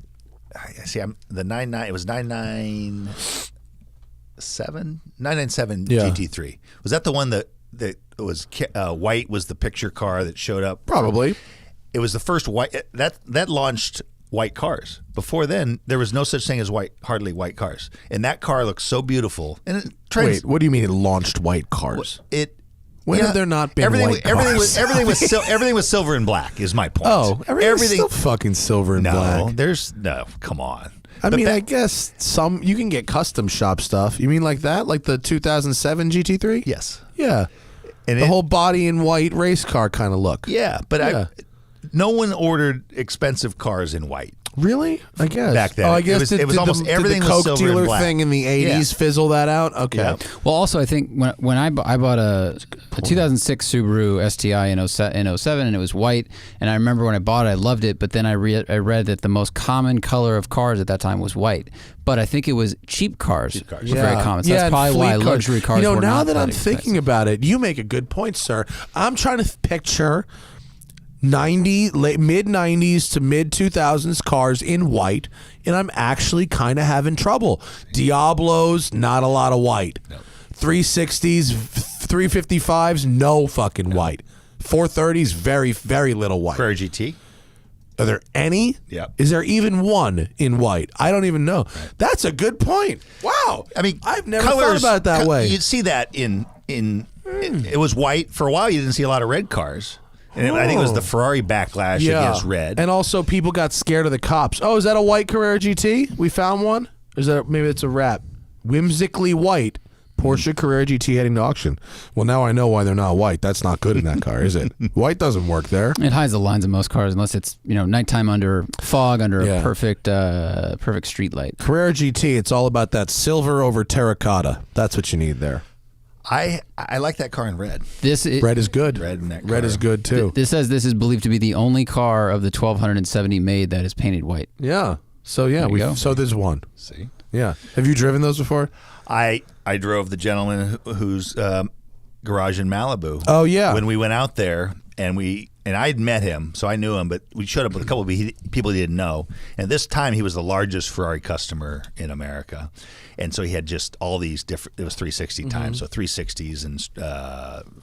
See, the 99. It was 997 GT3. Was that the one that was white? Was the picture car that showed up? Probably. It was the first white that launched white cars. Before then, there was no such thing as hardly white cars, and that car looks so beautiful. And wait, what do you mean it launched white cars? When have there not been white cars? Everything was silver and black. Is my point. Oh, everything's still fucking silver and black. Come on. I guess you can get custom shop stuff. You mean like that? Like the 2007 GT3? Yes. Yeah. And the whole body in white race car kind of look. Yeah, but no one ordered expensive cars in white. Really? I guess. Back then. Oh, I guess it was almost everything did the was Coke silver dealer and black. thing in the 80s fizzle that out? Okay. Yeah. Well, also, I think when I bought a 2006 Subaru STI in 07, and it was white, and I remember when I bought it, I loved it, but then I read that the most common color of cars at that time was white. But I think it was cheap cars were very common. So that's probably why luxury cars were not now that I'm expensive. thinking about it, you make a good point, sir. I'm trying to picture mid-90s to mid-2000s cars in white, and I'm actually kind of having trouble. Diablos, not a lot of white. No. 360s, 355s, no fucking white. 430s, very, very little white. Ferrari GT. Are there any? Yeah. Is there even one in white? I don't even know. Right. That's a good point. Wow. I mean, I've never thought about it that way. You'd see that it was white. For a while, you didn't see a lot of red cars. And I think it was the Ferrari backlash against red. And also people got scared of the cops. Oh, is that a white Carrera GT? We found one? Or is that maybe it's a wrap? Whimsically white Porsche Carrera GT heading to auction. Well, now I know why they're not white. That's not good in that car, is it? White doesn't work there. It hides the lines of most cars unless it's nighttime under fog under a perfect street light. Carrera GT, it's all about that silver over terracotta. That's what you need there. I like that car in red. Red is good. Red in that car. Red is good too. This says this is believed to be the only car of the 1,270 made that is painted white. Yeah. So so there's one. See. Yeah. Have you driven those before? I drove the gentleman whose garage in Malibu. Oh, yeah. When we went out there, and I had met him, so I knew him, but we showed up with a couple of people he didn't know. And this time, he was the largest Ferrari customer in America. And so he had just all these different, it was 360 times, so 360s and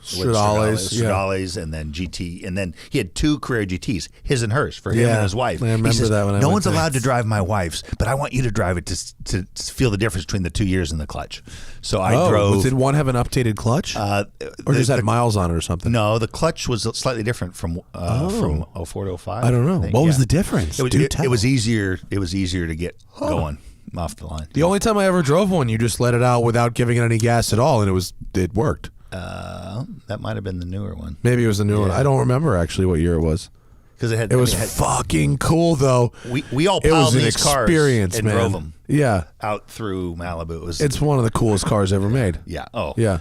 Stradales, and then GT. And then he had 2 Carrera GTs, his and hers, for him and his wife. I remember he says, that when I no went one's there. allowed to drive my wife's, but I want you to drive it to feel the difference between the 2 years in the clutch. So I drove. Did one have an updated clutch? Or just had miles on it or something? No, the clutch was slightly different from 04 to 05. I don't know. What was the difference? It was easier. It was easier to get going off the line. The only time I ever drove one, you just let it out without giving it any gas at all, and it worked. That might have been the newer one. Maybe it was the new one. I don't remember actually what year it was. Because it was fucking cool though. We all piled these cars and man. drove them. Yeah, out through Malibu. It's one of the coolest cars ever made. Yeah. Oh yeah.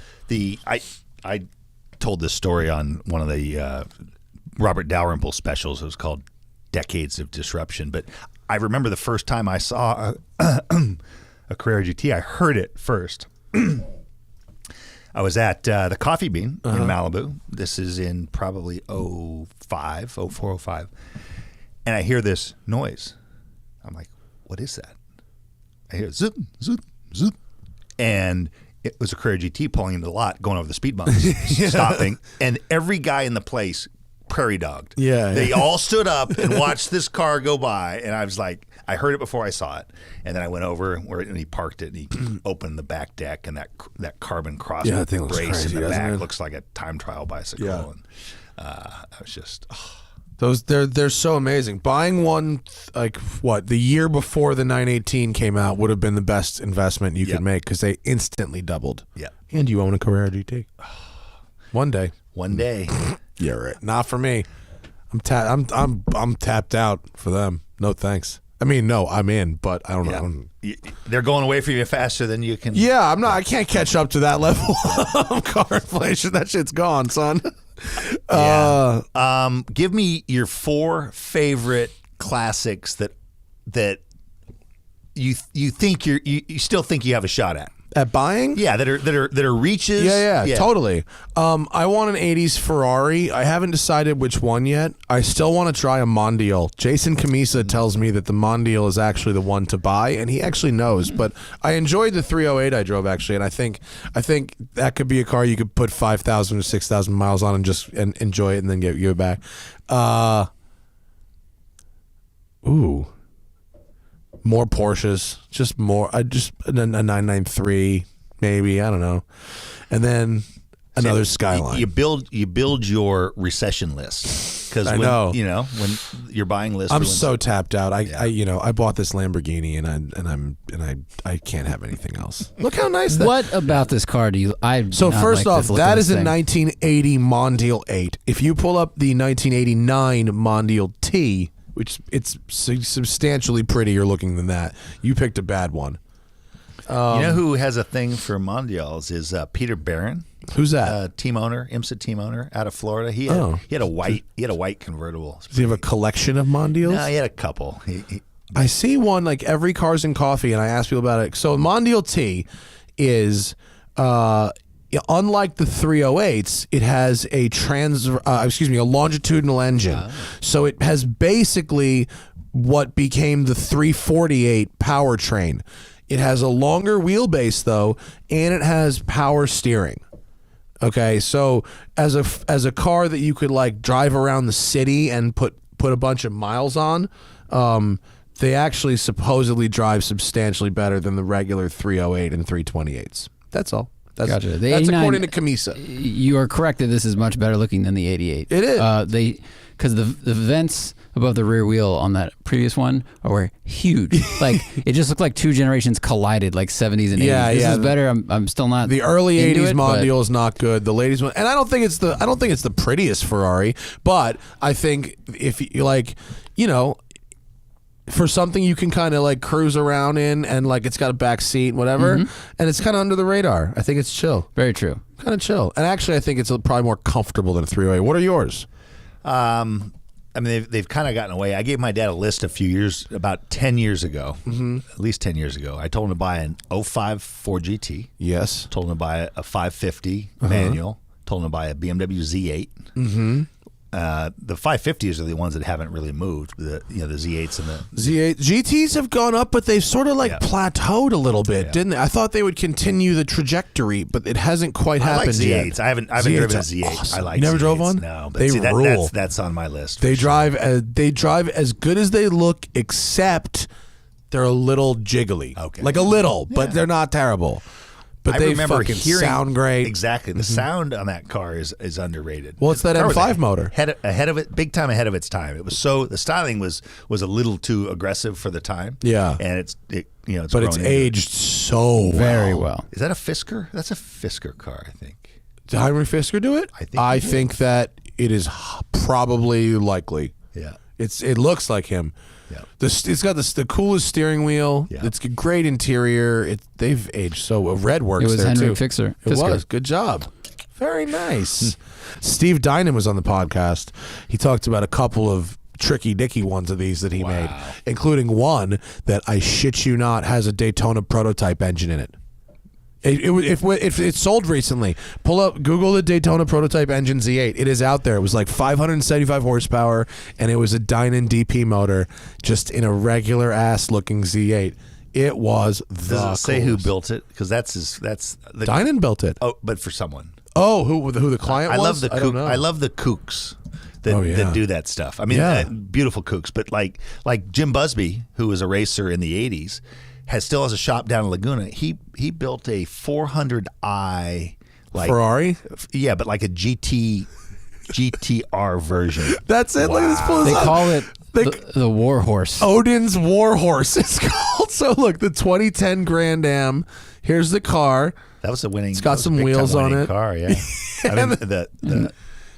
I told this story on one of the Robert Dalrymple specials. It was called Decades of Disruption. But I remember the first time I saw a Carrera GT, I heard it first. I was at the Coffee Bean in Malibu. This is in probably 04, 05. And I hear this noise. I'm like, what is that? I hear zoop, zoop, zoop. And it was a Carrera GT pulling into the lot, going over the speed bumps, stopping. And every guy in the place prairie dogged. Yeah. They all stood up and watched this car go by. And I was like, I heard it before I saw it. And then I went over and he parked it and he opened the back deck and that carbon cross that thing looks brace crazy, in the back doesn't it? looks like a time trial bicycle. Yeah. And I was just, they're so amazing. Buying one the year before the 918 came out would have been the best investment you could make because they instantly doubled. Yeah. And you own a Carrera GT. One day. One day. Yeah, right. Not for me. I'm tapped out for them. No thanks. I mean, no, I'm in, but I don't know. They're going away from you faster than you can. Yeah, I'm not. I can't catch up to that level of car inflation. That shit's gone, son. Give me your 4 favorite classics that you think you still think you have a shot at. At buying? Yeah, that are reaches. Yeah, totally. I want an 80s Ferrari. I haven't decided which one yet. I still want to try a Mondial. Jason Camisa tells me that the Mondial is actually the one to buy, and he actually knows. But I enjoyed the 308 I drove, actually, and I think that could be a car you could put 5,000 or 6,000 miles on and enjoy it and then give it back. More Porsches, just more. A 993, maybe, I don't know, and then another Skyline. You build your recession list because when you're buying lists. I'm so tapped out. I bought this Lamborghini and I can't have anything else. Look how nice that. What about this car do you? First off, that is a 1980 Mondial 8. If you pull up the 1989 Mondial T, which it's substantially prettier looking than that. You picked a bad one. You know who has a thing for Mondials is Peter Barron. Who's that? Team owner, IMSA team owner out of Florida. He had a white convertible. Does he have a collection of Mondials? No, he had a couple. I see one like every Cars and Coffee, and I ask people about it. So Mondial T is. Unlike the 308s, it has a longitudinal engine. So it has basically what became the 348 powertrain. It has a longer wheelbase though, and it has power steering. Okay, so as a car that you could like drive around the city and put a bunch of miles on, they actually supposedly drive substantially better than the regular 308 and 328s. That's all. Gotcha. That's according to Camisa. You are correct that this is much better looking than the 88. It is. Because the vents above the rear wheel on that previous one were huge. Like it just looked like 2 generations collided, like 70s and 80s. This is better. I'm still not. The early 80s Mondial is not good. The latest one, and I don't think it's the prettiest Ferrari, but I think if you like, for something you can kind of like cruise around in and like it's got a back seat and whatever, and it's kind of under the radar. I think it's chill. Very true. Kind of chill. And actually I think it's probably more comfortable than a 308. What are yours? I mean, they've kind of gotten away. I gave my dad a list about 10 years ago, at least 10 years ago. I told him to buy an 05 Ford GT. Yes. Told him to buy a 550 manual. Told him to buy a BMW Z8. Mm-hmm. The 550s are the ones that haven't really moved. The Z8s and the Z8 GTs have gone up, but they've sort of plateaued a little bit, didn't they? I thought they would continue the trajectory, but it hasn't quite happened yet. yet. I haven't driven a Z8. Awesome. I like. You never Z8s. drove one? No, but they rule. That's on my list. They drive as good as they look, except they're a little jiggly. Okay, like a little, but they're not terrible. But they fucking sound great. Exactly. The sound on that car is underrated. Well, it's that M5 motor. Ahead of it, big time ahead of its time. It was the styling was a little too aggressive for the time. Yeah. And it's but it's aged so very well. Is that a Fisker? That's a Fisker car, I think. Did Henry Fisker do it? I think that it is probably likely. Yeah. It looks like him. Yeah. It's got the coolest steering wheel. Yeah. It's a great interior. They've aged so well. Red works there Henry too. Fisker. It was. Good job. Very nice. Steve Dynan was on the podcast. He talked about a couple of tricky dicky ones of these that he made, including one that, I shit you not, has a Daytona prototype engine in it. If it's sold recently, Google the Daytona prototype engine Z8. It is out there. It was like 575 horsepower, and it was a Dynan DP motor, just in a regular ass looking Z8. It was the Does it say who built it? Because that's the Dynan built it. Oh, but for someone. Oh, who the client was? I love the kooks that do that stuff. I mean, beautiful kooks. But like Jim Busby, who was a racer in the 80s, still has a shop down in Laguna. He built a 400i Ferrari. Yeah, but like a GTR version. That's it. Look at this. They call it the War Horse. Odin's War Horse. It's called. So look, the 2010 Grand Am. Here's the car. That was the winning. It's got some wheels on it. Car, yeah. I mean,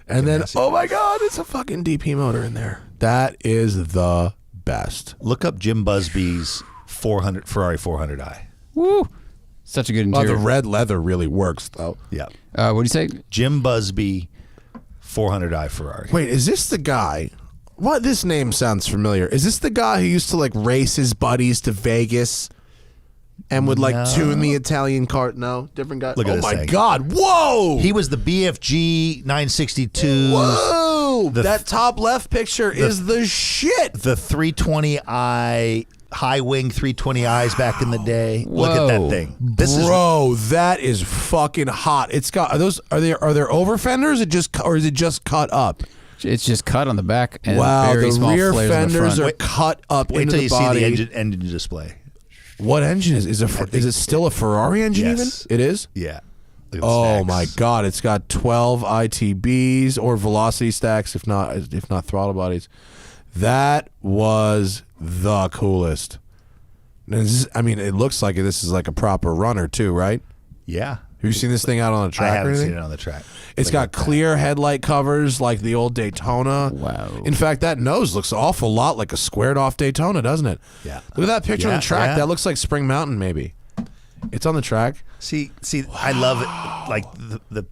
and then oh my God, it's a fucking DP motor in there. That is the best. Look up Jim Busby's Ferrari 400i. Woo! Such a good interior. The red leather really works, though. Yeah. What do you say? Jim Busby 400i Ferrari. Wait, is this the guy? What? This name sounds familiar. Is this the guy who used to race his buddies to Vegas and would tune the Italian car? No, different guy. Look at this my thing. God! Whoa! He was the BFG 962. Whoa! That top left picture is the shit. The 320i. High wing 320i's back in the day. Whoa. Look at that thing. That is fucking hot. It's got are there over fenders? Or is it just cut up? It's just cut on the back. And wow, very the small rear fenders are cut up wait into till the you body. see the engine display. What engine is it still a Ferrari engine? Yes. Even it is. Yeah. Oh my God! It's got 12 ITBs or velocity stacks, if not throttle bodies. That was the coolest. It looks like this is like a proper runner too, right? Yeah. Have you seen this thing out on the track? I haven't seen it on the track. It's got clear headlight covers like the old Daytona. Wow. In fact, that nose looks an awful lot like a squared off Daytona, doesn't it? Yeah. Look at that picture on the track. Yeah. That looks like Spring Mountain, maybe. It's on the track. See, I love it. Like the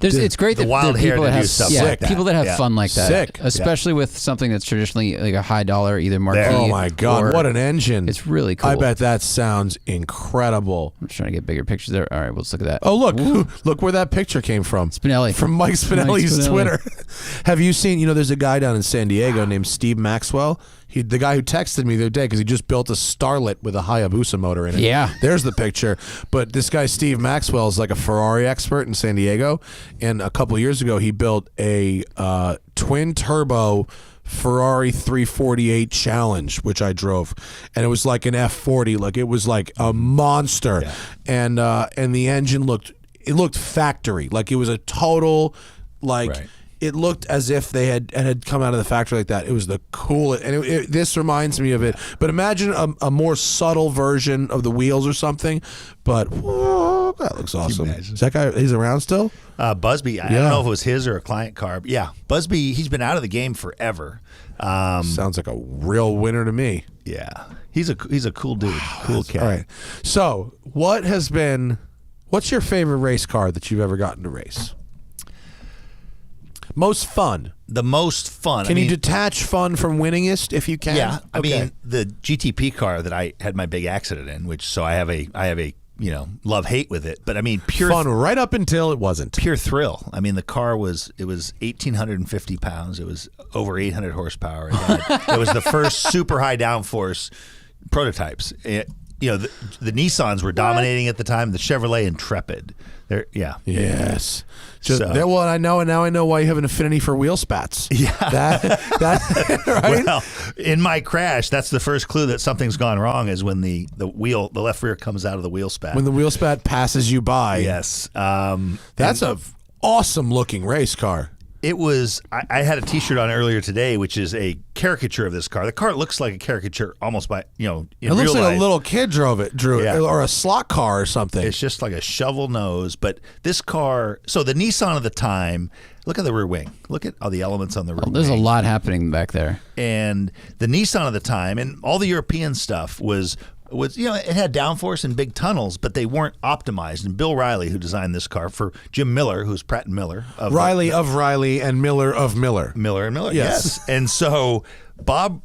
it's great the that wild there are people hair to that have do stuff like that. people that have Yeah. fun like that. Sick. Especially with something that's traditionally like a high dollar, either marquee. Oh my God! or- What an engine! It's really cool. I bet that sounds incredible. I'm trying to get bigger pictures there. All right, let's look at that. Oh look! Look where that picture came from. Spinelli. From Mike Spinelli's Spinelli. Twitter. Have you seen? There's a guy down in San Diego named Steve Maxwell. The guy who texted me the other day because he just built a Starlet with a Hayabusa motor in it. Yeah. There's the picture. But this guy Steve Maxwell is like a Ferrari expert in San Diego, and a couple of years ago he built a twin turbo Ferrari 348 Challenge, which I drove, and it was like an F40, like it was like a monster, and the engine looked factory, like it was a total Right. It looked as if they had come out of the factory like that. It was the coolest, and this reminds me of it. But imagine a more subtle version of the wheels or something. But whoa, that looks awesome. Is that guy? He's around still? Busby. I don't know if it was his or a client car. But yeah, Busby. He's been out of the game forever. Sounds like a real winner to me. Yeah, he's a cool dude. Cool cat. All right. So, what's your favorite race car that you've ever gotten to race? Most fun. The most fun. Can you detach fun from winningest if you can? Yeah. I mean, the GTP car that I had my big accident in, which so I have a love-hate with it, but I mean pure fun right up until it wasn't. Pure thrill. I mean, the car was 1,850 pounds. It was over 800 horsepower. It was the first super high downforce prototypes. The Nissans were dominating at the time. The Chevrolet Intrepid. Yes. Well, I know, and now I know why you have an affinity for wheel spats. Yeah. That right? Well, in my crash, that's the first clue that something's gone wrong is when the left rear comes out of the wheel spat. When the wheel spat passes you by. Yes. That's a awesome looking race car. It was. I had a T-shirt on earlier today, which is a caricature of this car. The car looks like a caricature, almost by in it looks real like life. a little kid drew it, or a slot car or something. It's just like a shovel nose. But this car, so the Nissan of the time. Look at the rear wing. Look at all the elements on the rear wing. There's a lot happening back there. And the Nissan of the time, and all the European stuff was it had downforce and big tunnels, but they weren't optimized. And Bill Riley, who designed this car for Jim Miller, who's Pratt and Miller, Riley of Riley and Miller of Miller, yes. And so Bob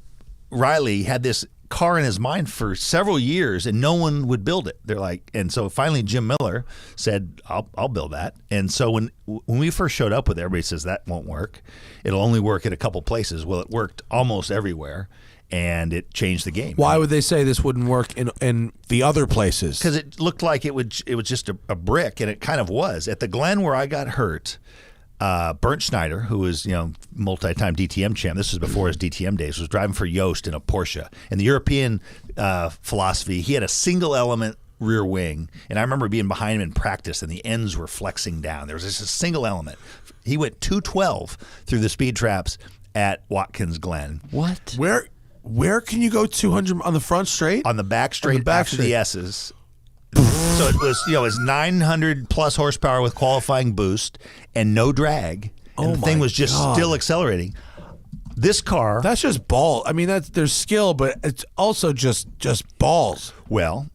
Riley had this car in his mind for several years, and no one would build it. They're like, and so finally Jim Miller said, "I'll build that." And so when we first showed up with it, everybody says that won't work. It'll only work at a couple places. Well, it worked almost everywhere. And it changed the game. Why would they say this wouldn't work in the other places? Because it looked like it was just a brick, and it kind of was. At the Glen where I got hurt, Bernd Schneider, who was multi-time DTM champ, this was before his DTM days, was driving for Yost in a Porsche. And the European philosophy, he had a single element rear wing, and I remember being behind him in practice, and the ends were flexing down. There was just a single element. He went 212 through the speed traps at Watkins Glen. What? Where can you go 200 on the front straight? On the back straight after the S's. So it was 900 plus horsepower with qualifying boost and no drag. And the thing was just still accelerating. This car. That's just ball. I mean, there's skill, but it's also just balls. Well,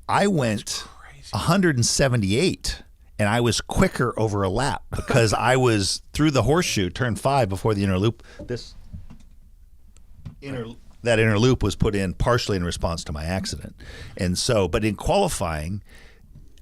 I went 178. And I was quicker over a lap because I was through the horseshoe, turn 5 before the inner loop. That inner loop was put in partially in response to my accident. And so, but in qualifying,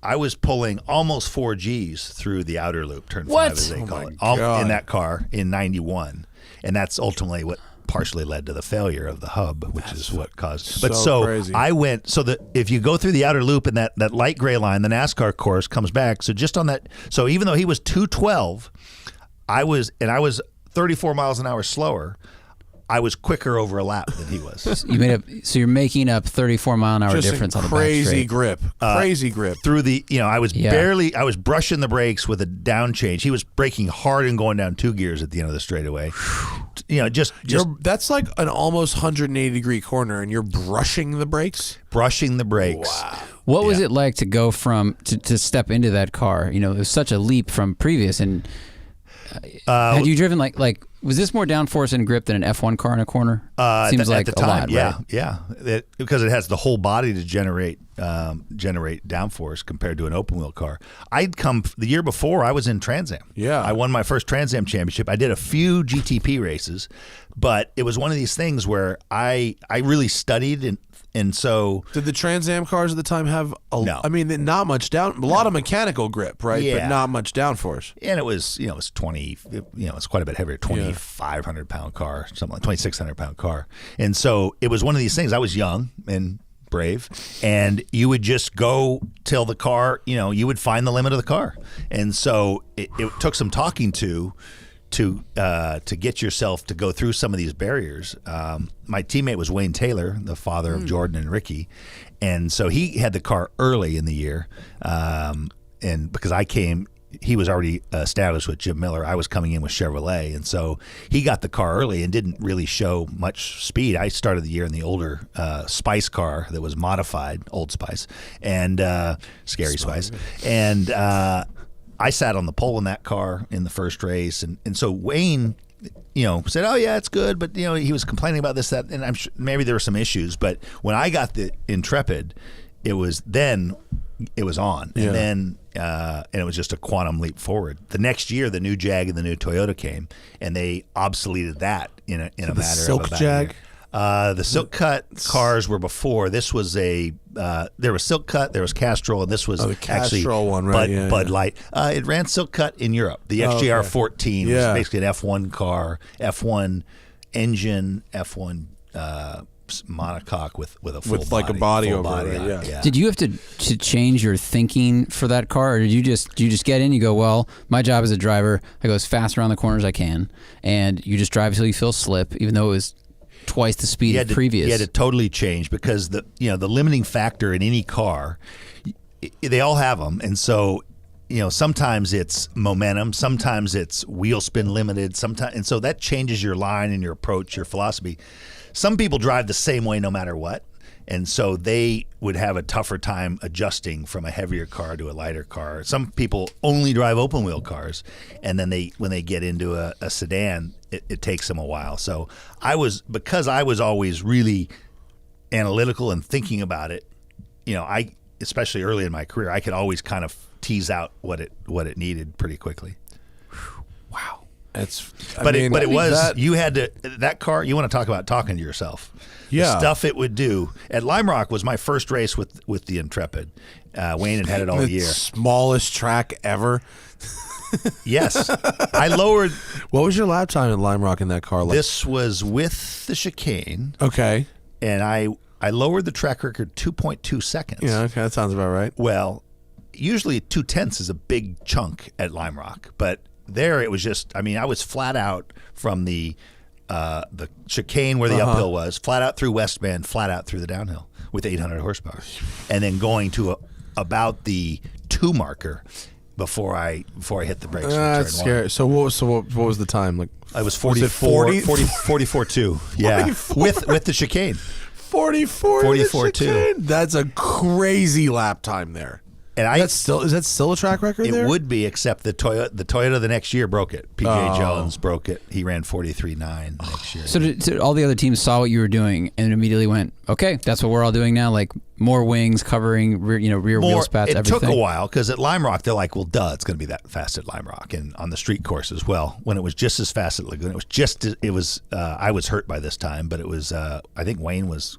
I was pulling almost 4 Gs through the outer loop, turn 5 as they call it, in that car in 91. And that's ultimately what partially led to the failure of the hub, which is what caused. But so crazy. I went, so that if you go through the outer loop and that light gray line, the NASCAR course comes back. So just on that, so even though he was 212, I was 34 miles an hour slower. I was quicker over a lap than he was. So you're making up 34 mile an hour just difference on the back crazy straight. grip. Crazy grip. Through the, I was brushing the brakes with a down change. He was braking hard and going down 2 gears at the end of the straightaway. That's like an almost 180 degree corner, and you're brushing the brakes. Brushing the brakes. Wow. What was it like to go from to step into that car? It was such a leap from previous. And had you driven like? Was this more downforce and grip than an F1 car in a corner? Seems like at the time, a lot, right? Yeah. Because it has the whole body to generate downforce compared to an open wheel car. I'd come the year before. I was in Trans Am. Yeah, I won my first Trans Am championship. I did a few GTP races, but it was one of these things where I really studied and so. Did the Trans Am cars at the time have no. I mean, not much a lot of mechanical grip, right? Yeah. But not much downforce. And it was, it was 20, it's quite a bit heavier, 2,500 pound car, something like 2,600 pound car. And so it was one of these things. I was young and brave, and you would just go till the car, you would find the limit of the car. And so it took some talking to get yourself to go through some of these barriers. My teammate was Wayne Taylor, the father of Jordan and Ricky. And so he had the car early in the year. And because he was already established with Jim Miller. I was coming in with Chevrolet. And so he got the car early and didn't really show much speed. I started the year in the older Spice car that was modified, Old Spice, and Scary Spice. And I sat on the pole in that car in the first race. And so Wayne, said, oh, yeah, it's good. But, he was complaining about this, that, and I'm sure maybe there were some issues. But when I got the Intrepid, it was on. And then and it was just a quantum leap forward. The next year, the new Jag and the new Toyota came, and they obsoleted that in a matter Silk of about Jag? a year. The Silk Cut cars were before. This was there was Silk Cut, there was Castrol, and this was the actually Castrol one, right? Bud Light. It ran Silk Cut in Europe. The XJR 14 was basically an F1 car, F1 engine, F1 monocoque with a full like a body full over body it. on Yeah. yeah. Did you have to change your thinking for that car, or did you just get in? You go, well, my job as a driver, I go as fast around the corner as I can, and you just drive until you feel slip, even though it was twice the speed of previous. You had to totally change because the limiting factor in any car, they all have them, and so sometimes it's momentum, sometimes it's wheel spin limited, and so that changes your line and your approach, your philosophy. Some people drive the same way no matter what, and so they would have a tougher time adjusting from a heavier car to a lighter car. Some people only drive open wheel cars, and then when they get into a sedan, it takes them a while. So because I was always really analytical and thinking about it, I especially early in my career, I could always kind of tease out what it needed pretty quickly. Wow. You had to that car. You want to talk about talking to yourself? Yeah, the stuff it would do at Lime Rock was my first race with the Intrepid. Wayne had it all the year. Smallest track ever. Yes, I lowered. What was your lap time at Lime Rock in that car? This was with the chicane. Okay, and I lowered the track record 2.2 seconds. Yeah, okay, that sounds about right. Well, usually 2/10 is a big chunk at Lime Rock, but there it was just, I was flat out from the chicane where the uphill was, flat out through West Bend, flat out through the downhill with 800 horsepower, and then going to about the 2 marker before I hit the brakes. That's scary. So what was the time like? I was 44.2. Yeah, with the chicane. 44.2. That's a crazy lap time there. And is that still a track record there? It would be, except the Toyota the next year broke it. PJ Jones broke it. He ran 43.9 the next year. So all the other teams saw what you were doing and immediately went, okay, that's what we're all doing now. Like more wings, covering rear wheel spats, everything. It took a while because at Lime Rock they're like, well, duh, it's going to be that fast at Lime Rock, and on the street course as well. When it was just as fast at Lagoon, I was hurt by this time, but it was I think Wayne was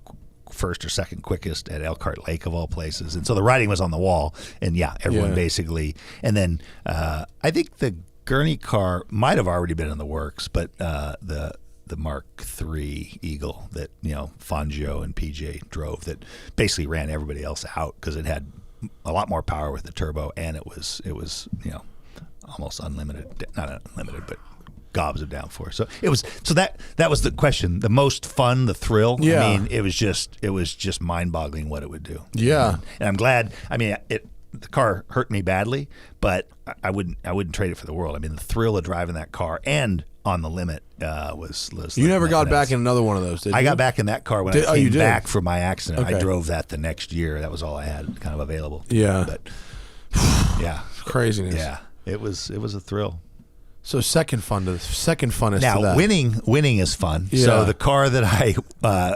first or second quickest at Elkhart Lake of all places, and so the writing was on the wall, and everyone basically. And then I think the Gurney car might have already been in the works, but the Mark III Eagle that Fangio and PJ drove that basically ran everybody else out because it had a lot more power with the turbo, and it was almost unlimited, not unlimited, but gobs of downforce. So that was the question. The most fun, the thrill. Yeah. I mean, it was just mind-boggling what it would do. Yeah. And I'm glad. I mean, the car hurt me badly, but I wouldn't trade it for the world. I mean, the thrill of driving that car and on the limit was you never got back in another one of those, did you? I got back in that car when I came back from my accident. Okay. I drove that the next year. That was all I had kind of available. Yeah. But yeah. Craziness. Yeah. It was a thrill. So second funnest now, to that. winning is fun. Yeah. So the car that I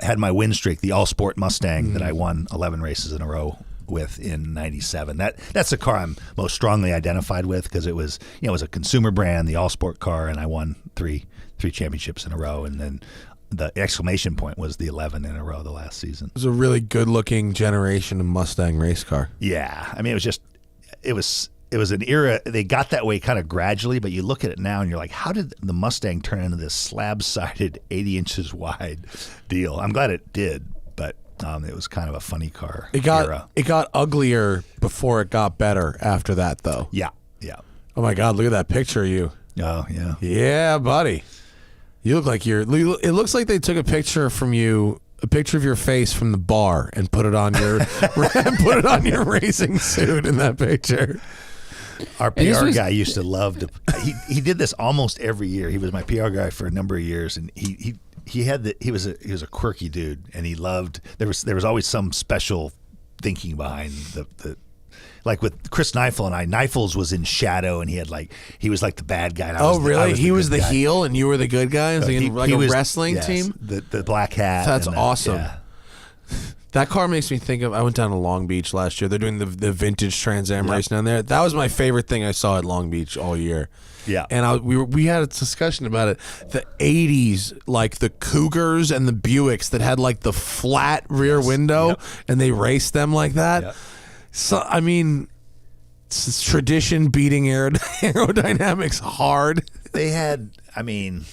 had my win streak, the All Sport Mustang that I won 11 races in a row with in '97. That's the car I'm most strongly identified with because it was a consumer brand, the All Sport car, and I won three championships in a row, and then the exclamation point was the 11 in a row the last season. It was a really good looking generation of Mustang race car. Yeah, I mean it was an era. They got that way kind of gradually, but you look at it now and you're like, how did the Mustang turn into this slab-sided 80 inches wide deal? I'm glad it did, but it was kind of a funny car era. It got uglier before it got better after that, though. Yeah. Oh my God, look at that picture of you. Oh, yeah. Yeah, buddy. You look like it looks like they took a picture from you, a picture of your face from the bar and put it on your racing suit in that picture. Our PR guy used to love to. He did this almost every year. He was my PR guy for a number of years, and he was a quirky dude, and he loved. There was always some special thinking behind the like with Chris Neifel and I. Neifels was in shadow, and he was like the bad guy. And really? He was the guy. heel, and you were the good guy. Like a wrestling team. The black hat. That's awesome. Yeah. That car makes me think of. I went down to Long Beach last year. They're doing the vintage Trans Am race down there. That was my favorite thing I saw at Long Beach all year. Yeah, and we had a discussion about it. The '80s, like the Cougars and the Buicks that had like the flat rear window, and they raced them like that. Yep. So I mean, it's tradition beating aerodynamics hard. They had, I mean,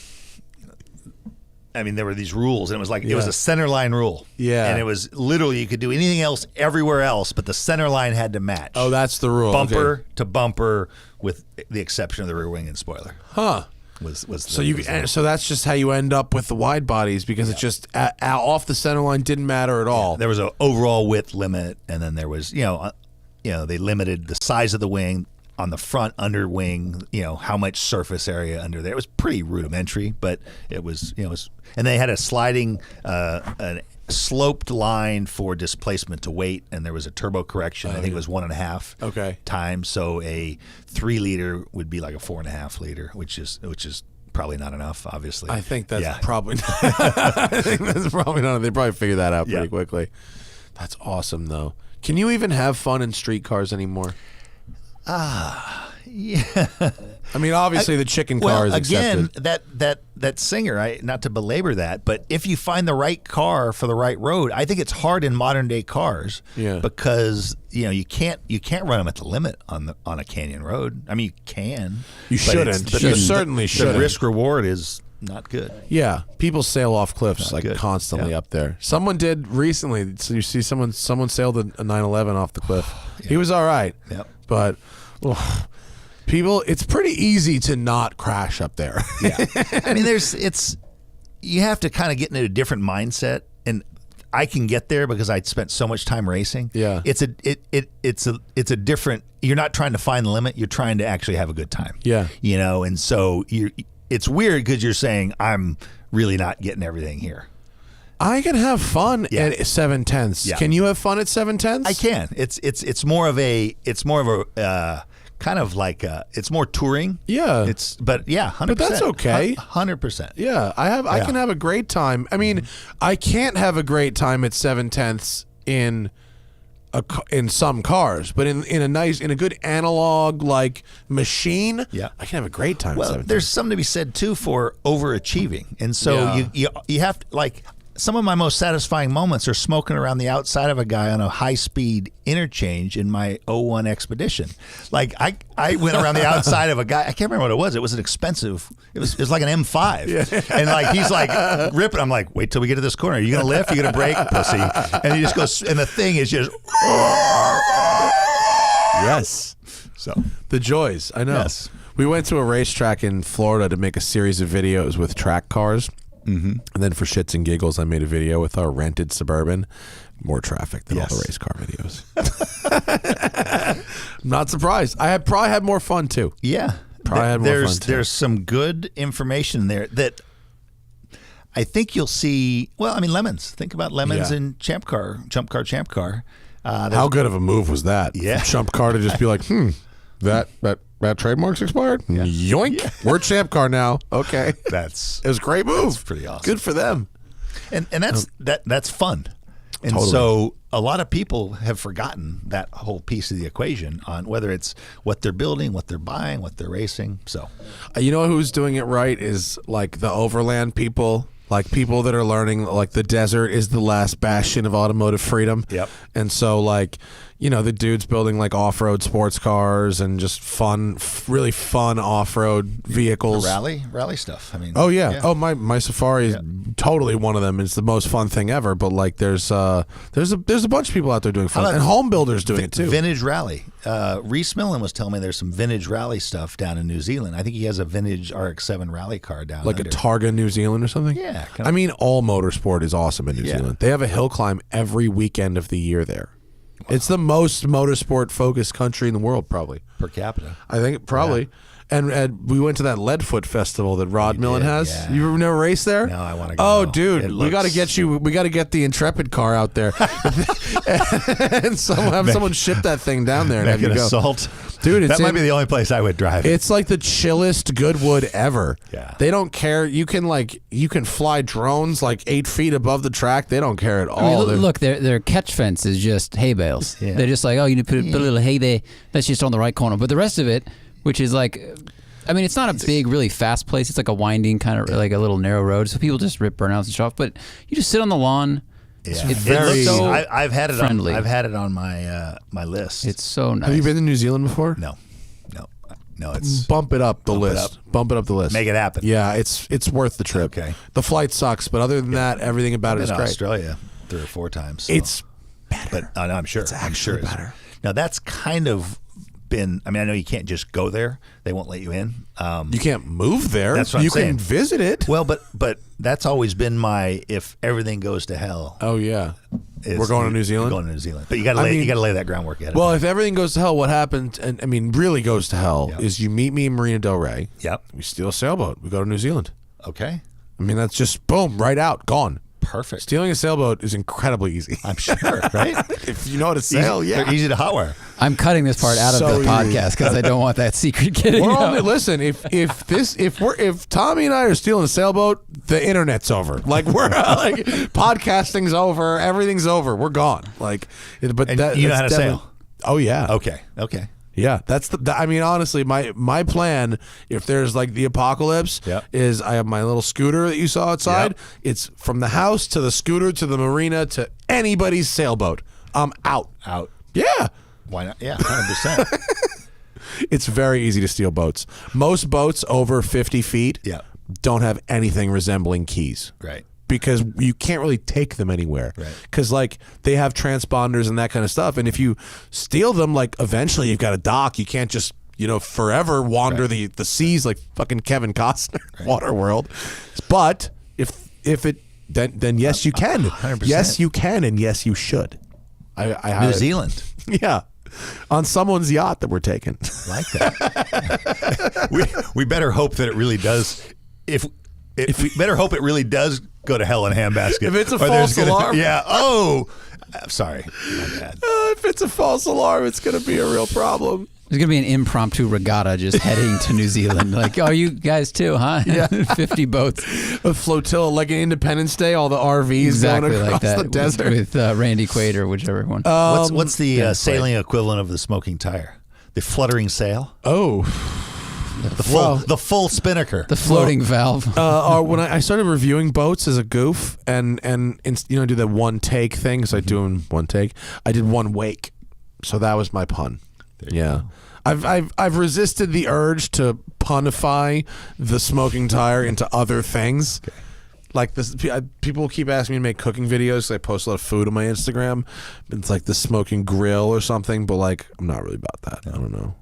there were these rules, and it was like it was a center line rule. Yeah, and it was literally you could do anything else everywhere else, but the center line had to match. Oh, that's the rule. Bumper to bumper, with the exception of the rear wing and spoiler. Huh. So that's just how you end up with the wide bodies because it's just off the center line didn't matter at all. There was an overall width limit, and then there was they limited the size of the wing on the front under wing. How much surface area under there. It was pretty rudimentary, but it was and they had a sliding a sloped line for displacement to weight, and there was a turbo correction. I think it was 1.5 times. So a 3 liter would be like a 4.5 liter, which is probably not enough. Obviously, I think that's probably. I think that's probably not. They probably figured that out pretty quickly. That's awesome, though. Can you even have fun in street cars anymore? Yeah. I mean, obviously the chicken car is accepted. Again, that singer, not to belabor that, but if you find the right car for the right road, I think it's hard in modern day cars. Yeah. Because you can't run them at the limit on a canyon road. I mean, you can. You shouldn't. You certainly shouldn't. The risk reward is not good. Yeah, people sail off cliffs constantly up there. Someone did recently. So you see someone sailed a 911 off the cliff. He was all right. Yep. But people, it's pretty easy to not crash up there. Yeah. I mean, you have to kind of get into a different mindset, and I can get there because I spent so much time racing. Yeah. It's a different. You're not trying to find the limit. You're trying to actually have a good time. Yeah. And so it's weird because you're saying I'm really not getting everything here. I can have fun at 7/10. Yeah. Can you have fun at 7/10? I can. It's more of a kind of like it's more touring. Yeah. 100%. But that's okay. 100%. Yeah, I can have a great time. I mean, I can't have a great time at 7/10 in some cars, but in a good analog like machine, I can have a great time. Well, at 7/10. there's something to be said too for overachieving, and so you have to like. Some of my most satisfying moments are smoking around the outside of a guy on a high-speed interchange in my 01 Expedition. Like, I went around the outside of a guy. I can't remember what it was. It was an expensive. It was like an M5. Yeah. And, like, he's, like, ripping. I'm like, wait till we get to this corner. Are you going to lift? Are you going to brake? Pussy. And he just goes, and the thing is just. Yes. So. The joys. I know. Yes. We went to a racetrack in Florida to make a series of videos with track cars. Mm-hmm. And then for shits and giggles, I made a video with our rented Suburban. More traffic than all the race car videos. I'm not surprised. I had probably had more fun too. Yeah, probably had more fun too. There's some good information there that I think you'll see. Well, I mean, Lemons. Think about Lemons in Champ Car. How good of a move was that? Yeah, from Champ Car to just be like, that trademark's expired. Yeah. Yoink! Yeah. We're Champ Car now. Okay, it was a great move. That's pretty awesome. Good for them. And that's fun. And totally. So a lot of people have forgotten that whole piece of the equation on whether it's what they're building, what they're buying, what they're racing. So, you know who's doing it right is like the overland people. Like people that are learning, like the desert is the last bastion of automotive freedom. Yep. And so like, the dude's building like off-road sports cars and just fun, really fun off-road vehicles. The rally stuff. I mean. Oh yeah. Oh my Safari is totally one of them. It's the most fun thing ever. But like there's a bunch of people out there doing fun, and home builders doing it too. Vintage rally. Reese Millen was telling me there's some vintage rally stuff down in New Zealand. I think he has a vintage RX-7 rally car down like under. a Targa, New Zealand or something. Yeah. I mean, all motorsport is awesome in New Zealand. They have a hill climb every weekend of the year there. Wow. It's the most motorsport-focused country in the world, probably. Per capita. I think probably. Yeah. And we went to that Leadfoot festival that Rod Millen has. Yeah. You never raced there? No, I want to go. Oh, dude, we got to get you. We got to get the Intrepid car out there, and have someone ship that thing down there and have you go. Assault. Dude, that might be the only place I would drive. It's like the chillest Goodwood ever. Yeah. They don't care. You can fly drones like 8 feet above the track. They don't care at all. I mean, look, their catch fence is just hay bales. Yeah. They're just like, oh, you need to put a little hay there. That's just on the right corner. But the rest of it, which is like, I mean, it's not a big, really fast place. It's like a winding kind of like a little narrow road. So people just rip burnouts and stuff. But you just sit on the lawn. Yeah. It's very I've had it friendly. I've had it on my my list. It's so nice. Have you been to New Zealand before? No. It's Bump it up the list. Bump it up the list. Make it happen. Yeah, it's worth the trip. Okay. The flight sucks, but other than that, everything about it is great. Australia 3 or 4 times. So. It's better. But no, I'm sure. It's actually better. Now that's kind of been. I mean, I know you can't just go there. They won't let you in. You can't move there. That's what I'm you saying. can visit it. Well, but that's always been my if everything goes to hell. Oh yeah. We're going to New Zealand. We're going to New Zealand, but you got to lay that groundwork ahead. Well, if everything goes to hell, what happens? And I mean, really goes to hell is you meet me in Marina Del Rey. Yep. We steal a sailboat. We go to New Zealand. Okay. I mean, that's just boom, right out, gone. Perfect. Stealing a sailboat is incredibly easy. I'm sure, right? If you know how to sail, yeah. They're easy to hotwire. I'm cutting this part out of the podcast because I don't want that secret getting out. Listen, if Tommy and I are stealing a sailboat, the internet's over. Like we're like podcasting's over, everything's over. We're gone. Like, but And you know how to sail? Oh yeah. Okay. Yeah, that's I mean, honestly, my plan, if there's like the apocalypse, is I have my little scooter that you saw outside. It's from the house to the scooter to the marina to anybody's sailboat. I'm out. Yeah. Why not? Yeah, 100%. It's very easy to steal boats. Most boats over 50 feet don't have anything resembling keys. Right. Because you can't really take them anywhere. Right. Because, like, they have transponders and that kind of stuff. And if you steal them, like, eventually you've got a dock. You can't just, forever wander the seas like fucking Kevin Costner, Waterworld. But if it, then yes, you can. 100%. Yes, you can, and yes, you should. New Zealand. Yeah. On someone's yacht that we're taking. Like that. we better hope that it really does. If we better hope it really does go to hell in a handbasket. If it's a false alarm. Yeah. Oh, I'm sorry. My bad. If it's a false alarm, it's going to be a real problem. There's going to be an impromptu regatta just heading to New Zealand. Like, oh, you guys too, huh? Yeah. 50 boats. A flotilla, like an Independence Day, all the RVs exactly going across like that the desert. With Randy Quaid or whichever one. What's the sailing equivalent of the smoking tire? The fluttering sail? Oh. The full spinnaker. The floating valve. When I started reviewing boats as a goof and do the one take thing, because I do them one take, I did one wake. So that was my pun. Yeah. I've resisted the urge to punify the smoking tire into other things. Okay. Like this, people keep asking me to make cooking videos. I post a lot of food on my Instagram. It's like the smoking grill or something, but like I'm not really about that. I don't know.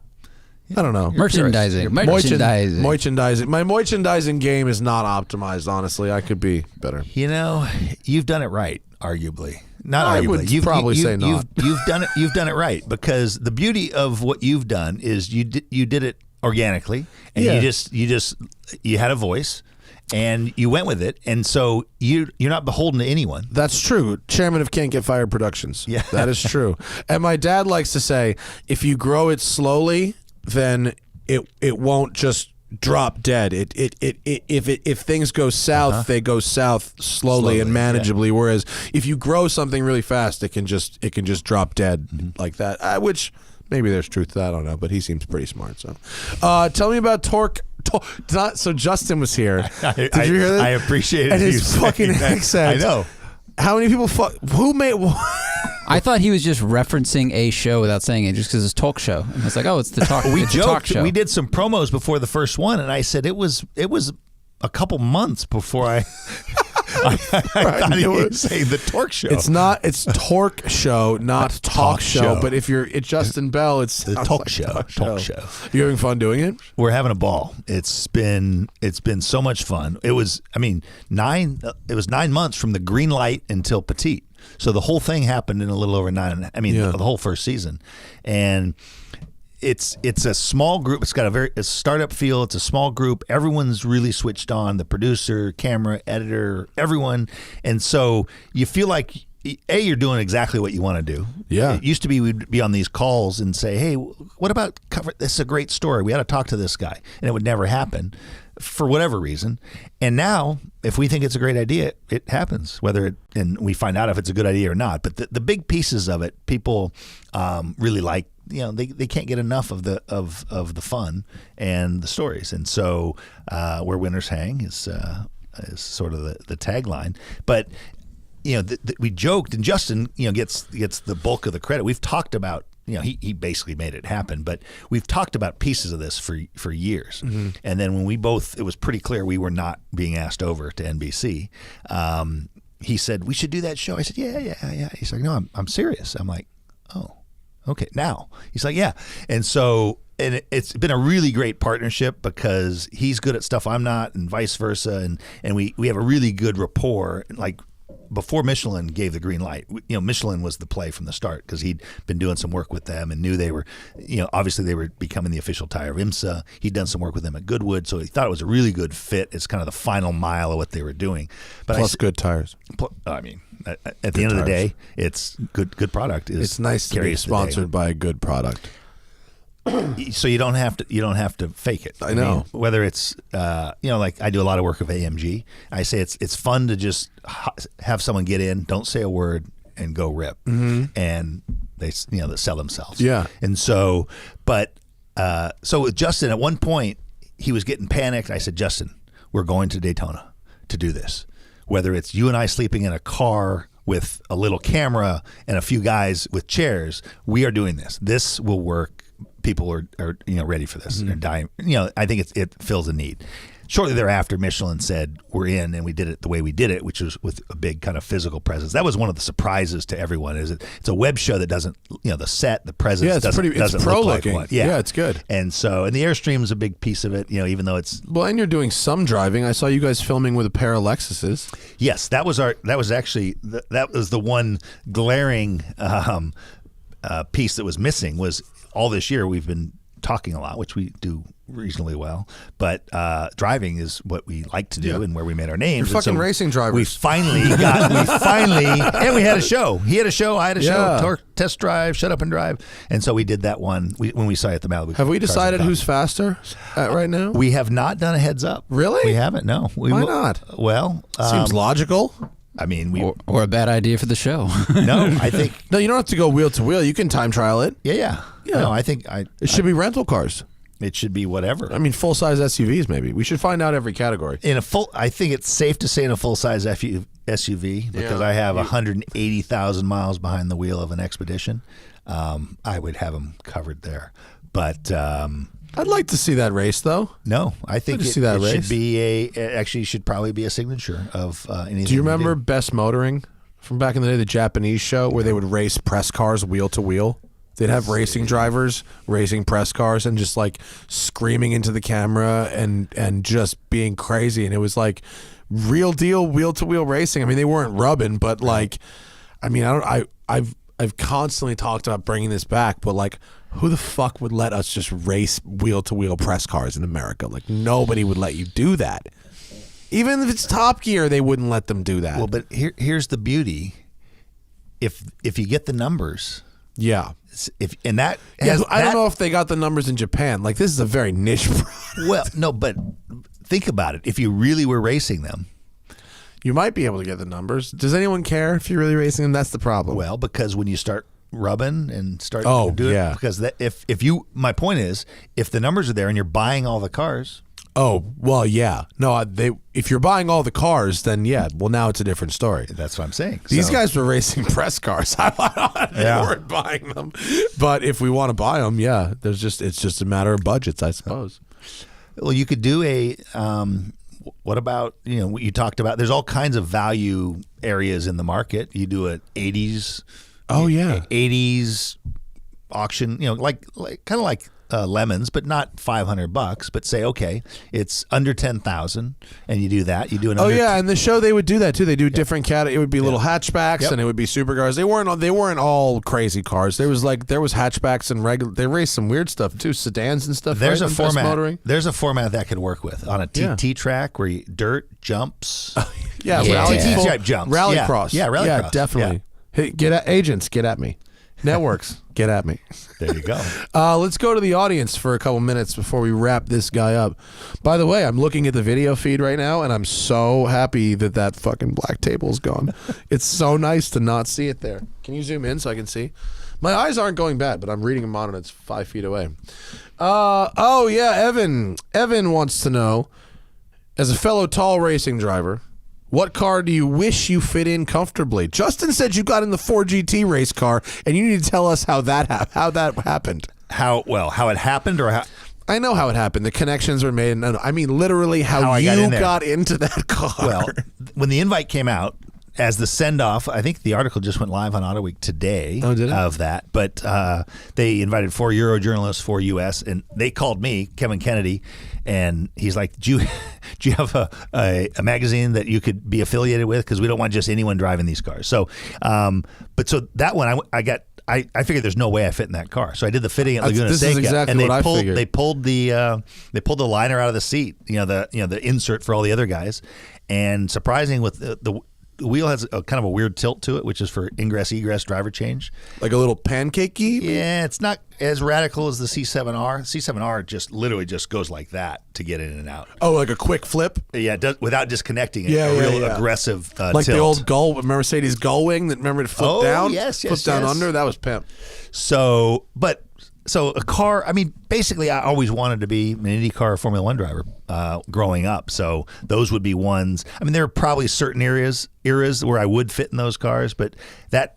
Merchandising. Merchandising. My merchandising game is not optimized, honestly. I could be better. You've done it right, arguably. Not I arguably. would probably say not. You've done it right, because the beauty of what you've done is you did it organically, and you had a voice, and you went with it, and so you're not beholden to anyone. That's true. Chairman of Can't Get Fired Productions. Yeah, that is true. And my dad likes to say, if you grow it slowly, then it won't just drop dead. If things go south, they go south slowly and manageably. Yeah. Whereas if you grow something really fast, it can just drop dead like that. Which maybe there's truth to that. I don't know, but he seems pretty smart. So, tell me about Torque. So Justin was here. Did you hear that? I appreciate it. And his fucking accent. I know. How many people? Who made? I thought he was just referencing a show without saying it, just because it's talk show. And it's like, oh, it's the talk. It's a talk show. We did some promos before the first one, and I said it was a couple months before I thought he was saying the Torque Show. It's Torque Show, not Talk Show. But if it's Justin Bell, it's the Talk Show. Talk Show. You having fun doing it? We're having a ball. It's been so much fun. It was 9 months from the green light until Petite. So the whole thing happened in a little over 9. The whole first season, and it's a small group. It's got a startup feel. It's a small group. Everyone's really switched on. The producer, camera, editor, everyone, and so you feel like you're doing exactly what you want to do. Yeah. It used to be we'd be on these calls and say, hey, what about cover? This is a great story. We ought to talk to this guy. And it would never happen for whatever reason. And now, if we think it's a great idea, it happens, and we find out if it's a good idea or not. But the big pieces of it, people really like. They can't get enough of the fun and the stories. And so where winners hang is sort of the tagline. But we joked, and Justin gets the bulk of the credit. We've talked about he basically made it happen, but we've talked about pieces of this for years. Mm-hmm. And then when it was pretty clear we were not being asked over to NBC. He said, we should do that show. I said, yeah. He's like, no, I'm serious. I'm like, oh, okay. Now he's like, yeah. And so, it's been a really great partnership because he's good at stuff I'm not, and vice versa. And we have a really good rapport. Like, before Michelin gave the green light, Michelin was the play from the start because he'd been doing some work with them and knew they were, obviously they were becoming the official tire of IMSA. He'd done some work with them at Goodwood, so he thought it was a really good fit. It's kind of the final mile of what they were doing. But Plus good tires. I mean, at the end of the day, it's good product. It's nice to be sponsored by a good product. So you don't have to fake it. I know. Whether it's like I do a lot of work with AMG. I say it's fun to just have someone get in, don't say a word, and go rip, and they sell themselves. Yeah. And so, so with Justin, at one point he was getting panicked. I said, Justin, we're going to Daytona to do this. Whether it's you and I sleeping in a car with a little camera and a few guys with chairs, we are doing this. This will work. People are ready for this. They're dying. I think it fills a need. Shortly thereafter, Michelin said we're in, and we did it the way we did it, which was with a big kind of physical presence. That was one of the surprises to everyone. It's a web show that doesn't, the set, the presence doesn't it's look pro like looking. one. Yeah, it's good. And the Airstream is a big piece of it. Even though it's and you're doing some driving. I saw you guys filming with a pair of Lexuses. Yes, that was the one glaring piece that was missing. Was all this year we've been talking a lot, which we do reasonably well, but driving is what we like to do and where we made our names. You're fucking racing drivers. We finally, and we had a show. He had a show, I had a show, Torque Test Drive, Shut Up and Drive. And so we did that one when we saw it at the Malibu. Have we decided who's faster right now? We have not done a heads up. Really? We haven't, no. Why not? Well, seems logical. I mean, or a bad idea for the show. No, I think. No, you don't have to go wheel to wheel. You can time trial it. Yeah. No, I think it should be rental cars. It should be whatever. I mean, full size SUVs. Maybe we should find out every category. I think it's safe to say in a full size SUV because I have 180,000 miles behind the wheel of an Expedition. I would have them covered there, but. I'd like to see that race, though. No, I think should be should probably be a signature of anything. Do you remember Best Motoring from back in the day, the Japanese show where they would race press cars wheel to wheel? They'd have racing drivers racing press cars and just like screaming into the camera and just being crazy. And it was like real deal wheel to wheel racing. I mean, they weren't rubbing, but like, I mean, I've constantly talked about bringing this back, but like, who the fuck would let us just race wheel-to-wheel press cars in America? Like, nobody would let you do that. Even if it's Top Gear, they wouldn't let them do that. Well, but here's the beauty. If you get the numbers... Yeah. I don't know if they got the numbers in Japan. Like, this is a very niche product. Well, no, but think about it. If you really were racing them... You might be able to get the numbers. Does anyone care if you're really racing them? That's the problem. Well, because when you start... rubbing and start doing it because my point is if the numbers are there and you're buying all the cars. Oh, well, yeah. No, if you're buying all the cars, then now it's a different story. That's what I'm saying. These guys were racing press cars. They weren't buying them. But if we want to buy them, it's just a matter of budgets, I suppose. Well, you could do a what about, what you talked about, there's all kinds of value areas in the market. You do an 80s 80s auction, like kind of like lemons, but not $500. But say, okay, it's under 10,000, and you do that. You do an. And the show they would do that too. They do different categories. It would be little hatchbacks, and it would be supercars. They weren't all crazy cars. There was hatchbacks and regular. They raced some weird stuff too, sedans and stuff. There's a format. There's a format that could work with on a TT track where dirt jumps. Rally TT type jumps. Rallycross. Rallycross. Definitely. Hey, agents, get at me. Networks, get at me. There you go. Let's go to the audience for a couple minutes before we wrap this guy up. By the way, I'm looking at the video feed right now, and I'm so happy that fucking black table's gone. It's so nice to not see it there. Can you zoom in so I can see? My eyes aren't going bad, but I'm reading them on and it's 5 feet away. Oh, yeah, Evan. Evan wants to know, as a fellow tall racing driver, what car do you wish you fit in comfortably? Justin said you got in the 4GT race car, and you need to tell us how that happened. How it happened, or how? I know how it happened. The connections were made. No, I mean literally how you got into that car. Well, when the invite came out, as the send-off, I think the article just went live on Auto Week today of that. But they invited 4 Euro journalists, 4 US, and they called me, Kevin Kennedy, and he's like, do you have a magazine that you could be affiliated with? Because we don't want just anyone driving these cars. So, so that one, I figured there's no way I fit in that car. So I did the fitting at Laguna Seca, exactly and they pulled the liner out of the seat, the insert for all the other guys, and surprising with the wheel has a kind of a weird tilt to it, which is for ingress egress driver change, like a little pancakey. Yeah, it's not as radical as the C7R. C7R just literally just goes like that to get in and out. Oh, like a quick flip. Yeah, it does, without disconnecting it. Yeah, real aggressive like tilt. the old Gull Mercedes Gull Wing that remember to flip down. Yes, flip down under. That was pimp. So a car, I mean, basically I always wanted to be an IndyCar Formula One driver growing up. So those would be ones. I mean, there are probably certain eras where I would fit in those cars, but there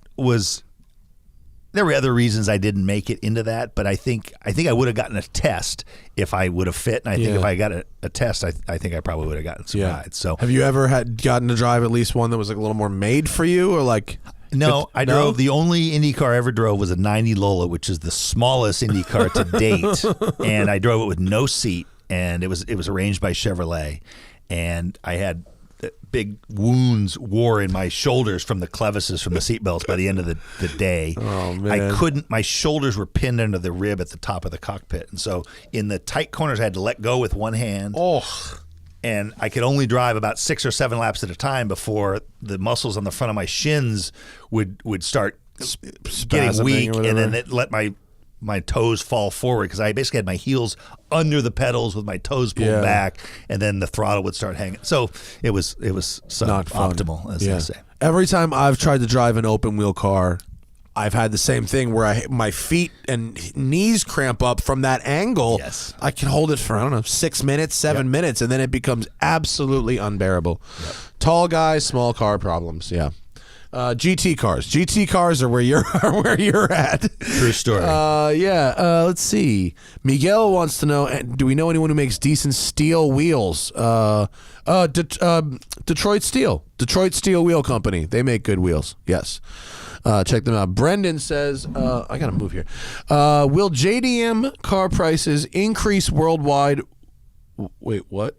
were other reasons I didn't make it into that. But I think I would have gotten a test if I would have fit. And I think if I got a test, I think I probably would have gotten some rides. So have you ever gotten to drive at least one that was like a little more made for you, or like? No, I drove. The only Indy car I ever drove was a 90 Lola, which is the smallest Indy car to date, and I drove it with no seat, and it was arranged by Chevrolet, and I had big wounds wore in my shoulders from the clevises from the seatbelts by the end of the day. Oh, man. I couldn't. My shoulders were pinned under the rib at the top of the cockpit, and so in the tight corners, I had to let go with one hand. Oh. And I could only drive about 6 or 7 laps at a time before the muscles on the front of my shins would start getting weak, and then it let my toes fall forward, because I basically had my heels under the pedals with my toes pulled back, and then the throttle would start hanging. So it was not optimal, as they say. Every time I've tried to drive an open wheel car, I've had the same thing where my feet and knees cramp up from that angle. Yes. I can hold it for, 6 minutes, 7 minutes, and then it becomes absolutely unbearable. Yep. Tall guys, small car problems. Yeah. GT cars are where you're at. True story. Let's see. Miguel wants to know, do we know anyone who makes decent steel wheels? Detroit Steel Wheel Company. They make good wheels. Yes. Check them out. Brendan says, I gotta move here. Will JDM car prices increase worldwide? Wait, what?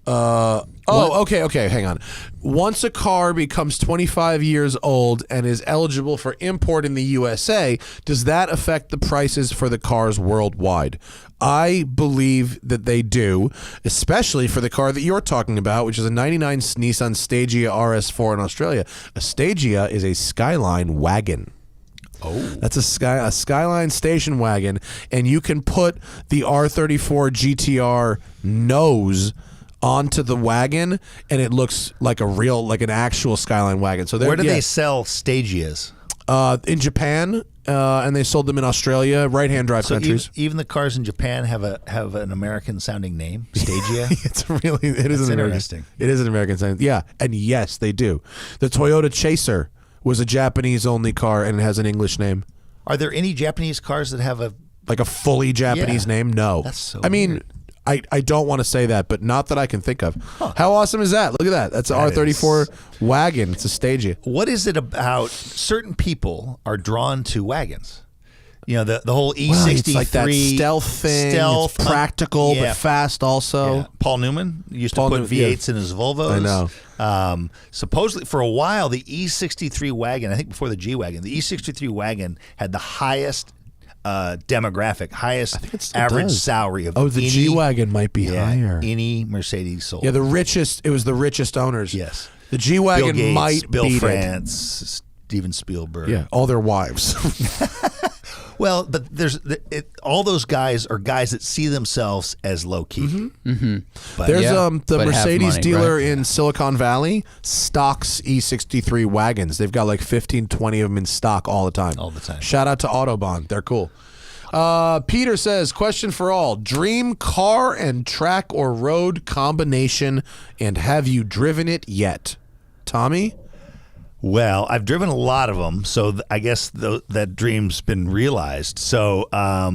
Okay, hang on. Once a car becomes 25 years old and is eligible for import in the USA, does that affect the prices for the cars worldwide? I believe that they do, especially for the car that you're talking about, which is a 99 Nissan Stagea RS4 in Australia. A Stagea is a Skyline wagon. Oh, that's a Skyline station wagon, and you can put the R34 GTR nose onto the wagon, and it looks like an actual Skyline wagon. So where do they sell Stageas? In Japan, and they sold them in Australia, right-hand drive countries. Even the cars in Japan have an American sounding name, Stagea. It is interesting. It is an American sounding. Yeah, and yes, they do. The Toyota Chaser was a Japanese only car, and it has an English name. Are there any Japanese cars that have a fully Japanese name? No. That's so weird. I don't want to say that, but not that I can think of. Huh. How awesome is that? Look at that. That's an R34 wagon. It's a Stagea. What is it about certain people are drawn to wagons? The whole E63. It's like that stealth thing. It's practical, but fast also. Yeah. Paul Newman used to put V8s in his Volvos. I know. Supposedly, for a while, the E63 wagon, I think before the G-Wagon, the E63 wagon had the highest demographic, highest average salary of the G-Wagon might be higher. Any Mercedes sold. Yeah, it was the richest owners. Yes. The G-Wagon Bill Gates, might Bill beat France, Steven Spielberg. Yeah, all their wives. Well, but all those guys are guys that see themselves as low key. But There's the but have Mercedes money, dealer right? in Silicon Valley stocks E63 wagons. They've got like 15, 20 of them in stock all the time. All the time. Shout out to Autobahn. They're cool. Peter says, question for all. Dream car and track or road combination, and have you driven it yet? Tommy? Well, I've driven a lot of them, so I guess that dream's been realized. So, I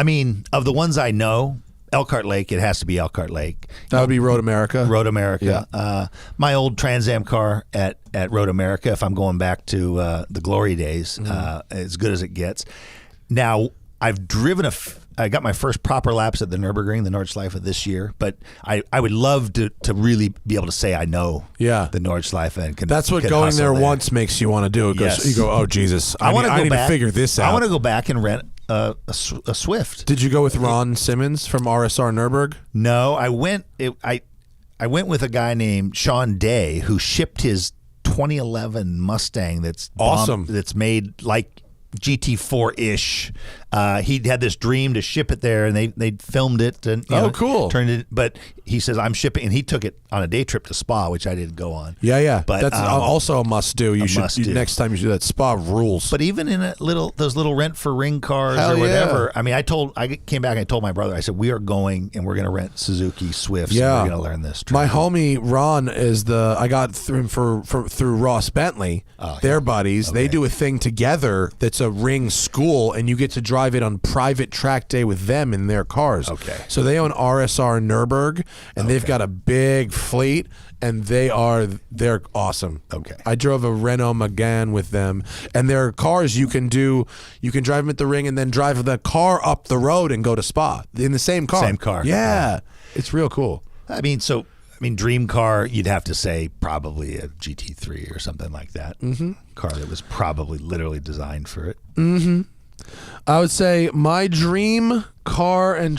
mean, of the ones I know, Elkhart Lake, it has to be Elkhart Lake. That would be Road America. Road America. Yeah. My old Trans Am car at Road America, if I'm going back to the glory days, as good as it gets. Now, I've driven I got my first proper laps at the Nürburgring, the Nordschleife this year, but I would love to really be able to say I know the Nordschleife and can. That's what can going there hustle once makes you want to do. It goes, Yes. You go, oh Jesus, I need to figure this out. I want to go back and rent a Swift. Did you go with Ron Simmons from RSR Nürburg? No, I went with a guy named Sean Day who shipped his 2011 Mustang that's awesome. That's made like GT4-ish. He had this dream to ship it there, and they filmed it and cool. Turned it. But he says I'm shipping, and he took it on a day trip to Spa, which I didn't go on. Yeah. But that's also a must do. You should next time you do that. Spa rules. But even in those little rent for ring cars Hell or whatever. Yeah. I mean, I came back and I told my brother. I said we are going and we're going to rent Suzuki Swifts. Yeah, and we're going to learn this. My homie Ron is I got through through Ross Bentley. Their buddies. Okay. They do a thing together that's a ring school, and you get to drive it on private track day with them in their cars. Okay. So they own RSR Nürburg, and they've got a big fleet, and they're awesome. Okay. I drove a Renault Megane with them, and their cars you can drive them at the ring and then drive the car up the road and go to Spa in the same car. Same car. Yeah. It's real cool. I mean, dream car, you'd have to say probably a GT3 or something like that. Mm-hmm. Car that was probably literally designed for it. Mm-hmm. I would say my dream car and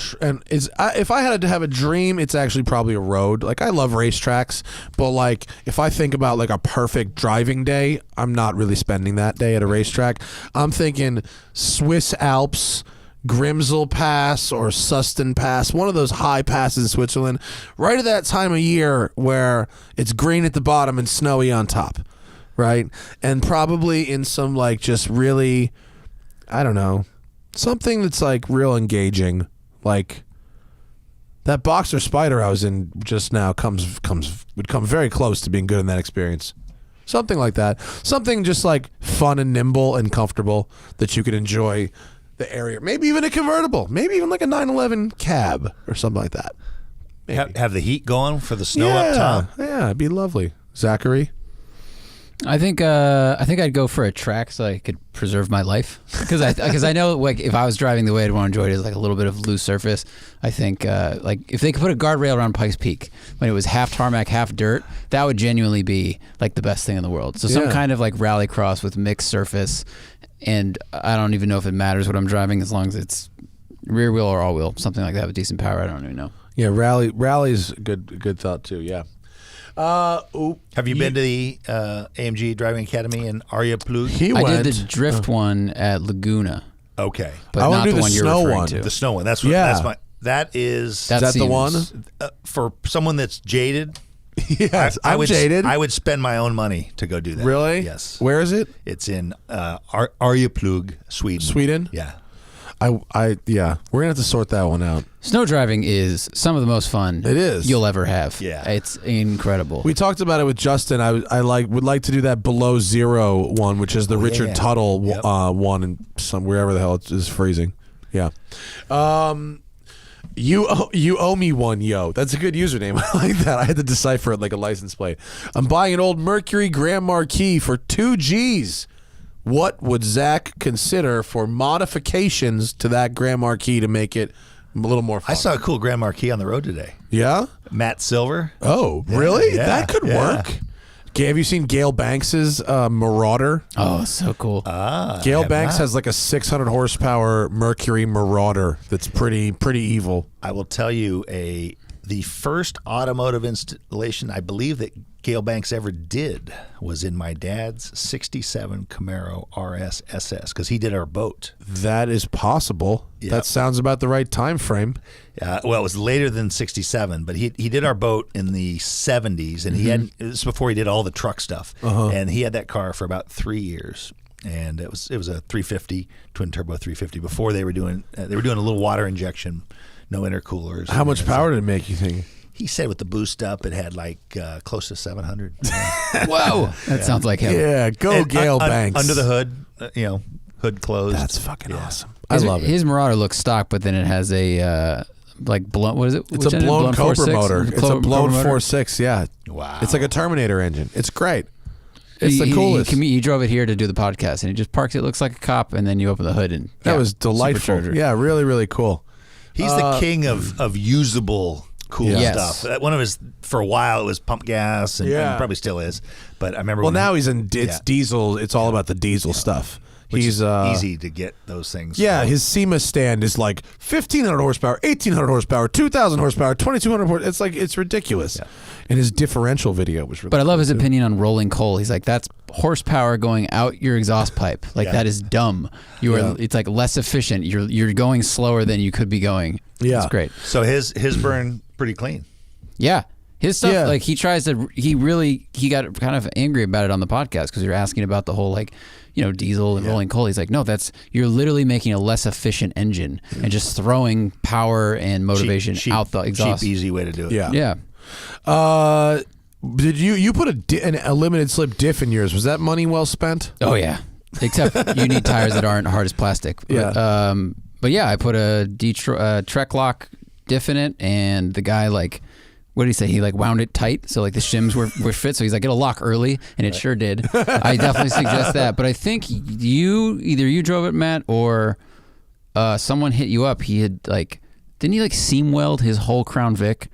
is if I had to have a dream, it's actually probably a road. Like I love racetracks, but like if I think about like a perfect driving day, I'm not really spending that day at a racetrack. I'm thinking Swiss Alps, Grimsel Pass or Susten Pass, one of those high passes in Switzerland, right at that time of year where it's green at the bottom and snowy on top, right? And probably in some like just really, I don't know, something that's like real engaging, like that Boxer Spider I was in just now would come very close to being good in that experience. Something like that. Something just like fun and nimble and comfortable that you could enjoy the area. Maybe even a convertible. Maybe even like a 911 cab or something like that. Have the heat going for the snow up top. Yeah, it'd be lovely. Zachary? I think I'd go for a track so I could preserve my life because I know like if I was driving the way I'd want to enjoy it is like a little bit of loose surface. I think like if they could put a guardrail around Pikes Peak when it was half tarmac, half dirt, that would genuinely be like the best thing in the world. So some kind of like rallycross with mixed surface, and I don't even know if it matters what I'm driving as long as it's rear wheel or all wheel, something like that with decent power. I don't even know. Yeah, rally's good thought too. Yeah. Have you been to the AMG Driving Academy in Arya Plug? I did the drift one at Laguna. Okay, but I not do the one you're referring to. The snow one. That's what. Yeah. That's my. That is. That the one? For someone that's jaded. Yes, I'm jaded. I would spend my own money to go do that. Really? Yes. Where is it? It's in Arya Plug, Sweden. Sweden? Yeah. We're gonna have to sort that one out. Snow driving is some of the most fun it is you'll ever have. Yeah, it's incredible. We talked about it with Justin. I would like to do that below zero one, which is the Richard Tuttle one, and wherever the hell it is freezing. Yeah. You owe me one, yo. That's a good username. I like that. I had to decipher it like a license plate. I'm buying an old Mercury Grand Marquis for 2 G's. What would Zach consider for modifications to that Grand Marquis to make it a little more fun? I saw a cool Grand Marquis on the road today. Yeah? Matte Silver. Oh, really? Yeah, that could work. Have you seen Gail Banks's Marauder? Oh, so cool. Gail Banks has like a 600 horsepower Mercury Marauder that's pretty evil. I will tell you The first automotive installation I believe that Gale Banks ever did was in my dad's 67 Camaro RS SS because he did our boat. That is possible. Yep. That sounds about the right time frame. Well, it was later than 67, but he did our boat in the 70s, and it was before he did all the truck stuff. And he had that car for about 3 years. And it was a 350 twin turbo 350 before they were doing a little water injection, no intercoolers. How much power did it make, you think? He said with the boost up, it had like close to 700. Whoa, that sounds like him. Yeah, go Gale Banks. Under the hood, hood closed. That's fucking awesome. I love it. His Marauder looks stock, but then it has a blown. What is it? It's a blown Cobra motor. It's a blown 4.6. Yeah. Wow. It's like a Terminator engine. It's great. It's the coolest. He drove it here to do the podcast, and he just parks it. Looks like a cop, and then you open the hood, and that was delightful. Yeah, really, really cool. He's the king of usable cool stuff. One of his, for a while, it was pump gas, and probably still is. But I remember. Well, now he's in diesel. It's all about the diesel stuff. He's easy to get those things. Yeah, his SEMA stand is like 1,500 horsepower, 1,800 horsepower, 2,000 horsepower, 2,200 horsepower. It's ridiculous. Yeah. And his differential video was really But I love his opinion on rolling coal. He's like, that's horsepower going out your exhaust pipe. Like, that is dumb. It's like less efficient. You're going slower than you could be going. Yeah. It's great. So his burn pretty clean. Yeah. His stuff, like, he got kind of angry about it on the podcast because you're asking about the whole, like, diesel and rolling coal. He's like, no, you're literally making a less efficient engine and just throwing power and motivation out the exhaust. Cheap, easy way to do it. Yeah. Yeah. Did you put a limited slip diff in yours? Was that money well spent? Oh yeah. Except you need tires that aren't hard as plastic. But yeah, I put a Trek Lock diff in it, and the guy, like, what did he say? He like wound it tight, so like the shims were fit. So he's like, it'll lock early, and it sure did. I definitely suggest that. But I think either you drove it, Matt, or someone hit you up. He had didn't he seam weld his whole Crown Vic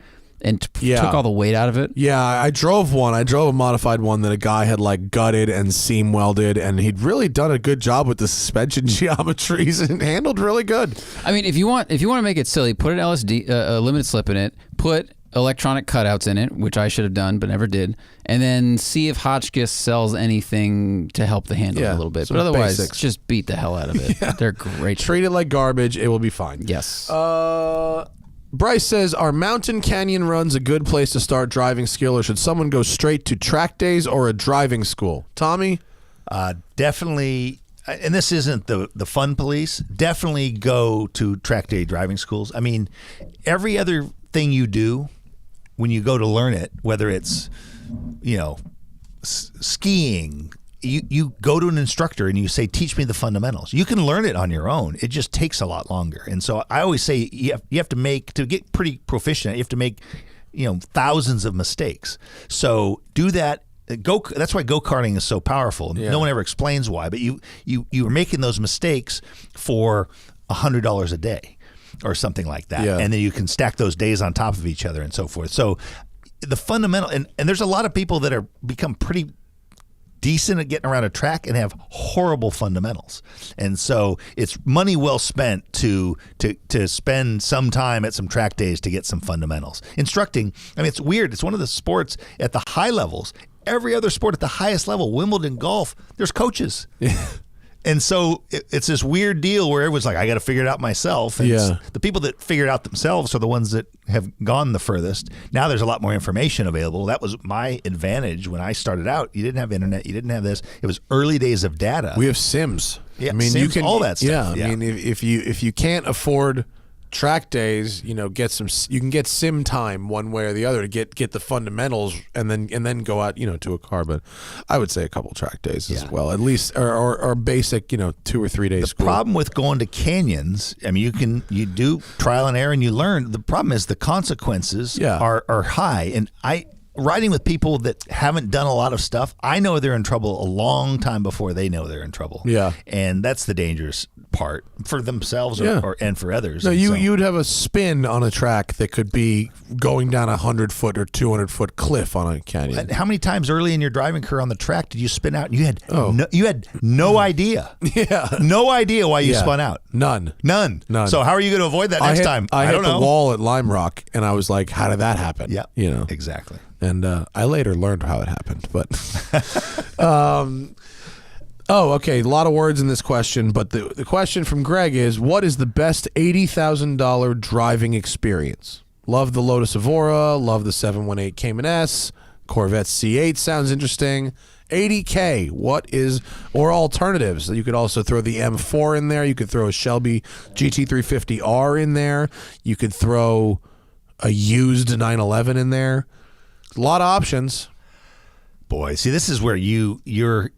and took all the weight out of it? Yeah, I drove one. I drove a modified one that a guy had gutted and seam welded, and he'd really done a good job with the suspension geometries and handled really good. I mean, if you want to make it silly, put an LSD, a limited slip in it, put electronic cutouts in it, which I should have done but never did, and then see if Hotchkiss sells anything to help the handle a little bit. But otherwise, just beat the hell out of it. They're great. Treat it like garbage. It will be fine. Yes. Bryce says, are mountain canyon runs a good place to start driving skill, or should someone go straight to track days or a driving school? Tommy? Definitely, and this isn't the fun police, definitely go to track day driving schools. I mean, every other thing you do when you go to learn it, whether it's, skiing, you go to an instructor and you say, teach me the fundamentals. You can learn it on your own. It just takes a lot longer. And so I always say you have to to get pretty proficient, you have to make, thousands of mistakes. So do that. That's why go-karting is so powerful. No one ever explains why, but you are making those mistakes for $100 a day or something like that. Yeah. And then you can stack those days on top of each other and so forth. So the fundamental, and there's a lot of people that are become pretty decent at getting around a track and have horrible fundamentals. And so it's money well spent to spend some time at some track days to get some fundamentals. Instructing, I mean, it's weird. It's one of the sports at the high levels. Every other sport at the highest level, Wimbledon, golf, there's coaches. And so it's this weird deal where everyone's like, I got to figure it out myself. And the people that figure it out themselves are the ones that have gone the furthest. Now there's a lot more information available. That was my advantage when I started out. You didn't have internet. You didn't have this. It was early days of data. We have sims. Yeah, I mean, Sims, you can all that stuff. Yeah, I mean, if you can't afford track days, you can get sim time one way or the other to get the fundamentals and then go out to a car. But I would say a couple track days as well, at least, or basic 2 or 3 days. The problem with going to canyons, I mean, you do trial and error and you learn. The problem is the consequences are high, and riding with people that haven't done a lot of stuff, I know they're in trouble a long time before they know they're in trouble. Yeah. And that's the dangerous part for themselves and for others. No, you'd have a spin on a track that could be going down a 100-foot or 200-foot cliff on a canyon. And how many times early in your driving career on the track did you spin out and you had no idea? Yeah. No idea why you spun out. None. So how are you going to avoid that next time? I don't hit know. the wall at Lime Rock, and I was like, how did that happen? Yeah. You know. Exactly. And I later learned how it happened, but okay, a lot of words in this question, but the question from Greg is, what is the best $80,000 driving experience? Love the Lotus Evora, love the 718 Cayman S, Corvette C8 sounds interesting. $80K, or alternatives? You could also throw the M4 in there, you could throw a Shelby GT350R in there, you could throw a used 911 in there. A lot of options. Boy, see, this is where you're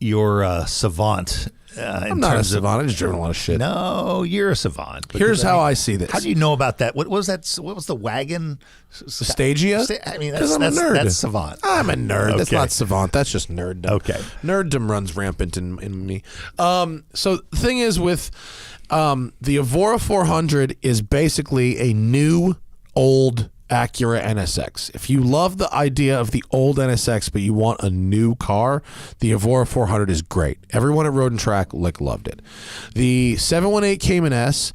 a savant. I'm not a savant. I've just driven a lot of shit. No, you're a savant. Here's how I see this. How do you know about that? What was that? What was the wagon? Stagia? I mean, I'm a nerd. That's savant. I'm a nerd. Okay. That's not savant. That's just nerddom. Okay. Nerddom runs rampant in me. So the thing is with the Evora 400 is basically a new, old Acura NSX. If you love the idea of the old NSX but you want a new car, the Evora 400 is great. Everyone at Road and Track loved it. The 718 Cayman S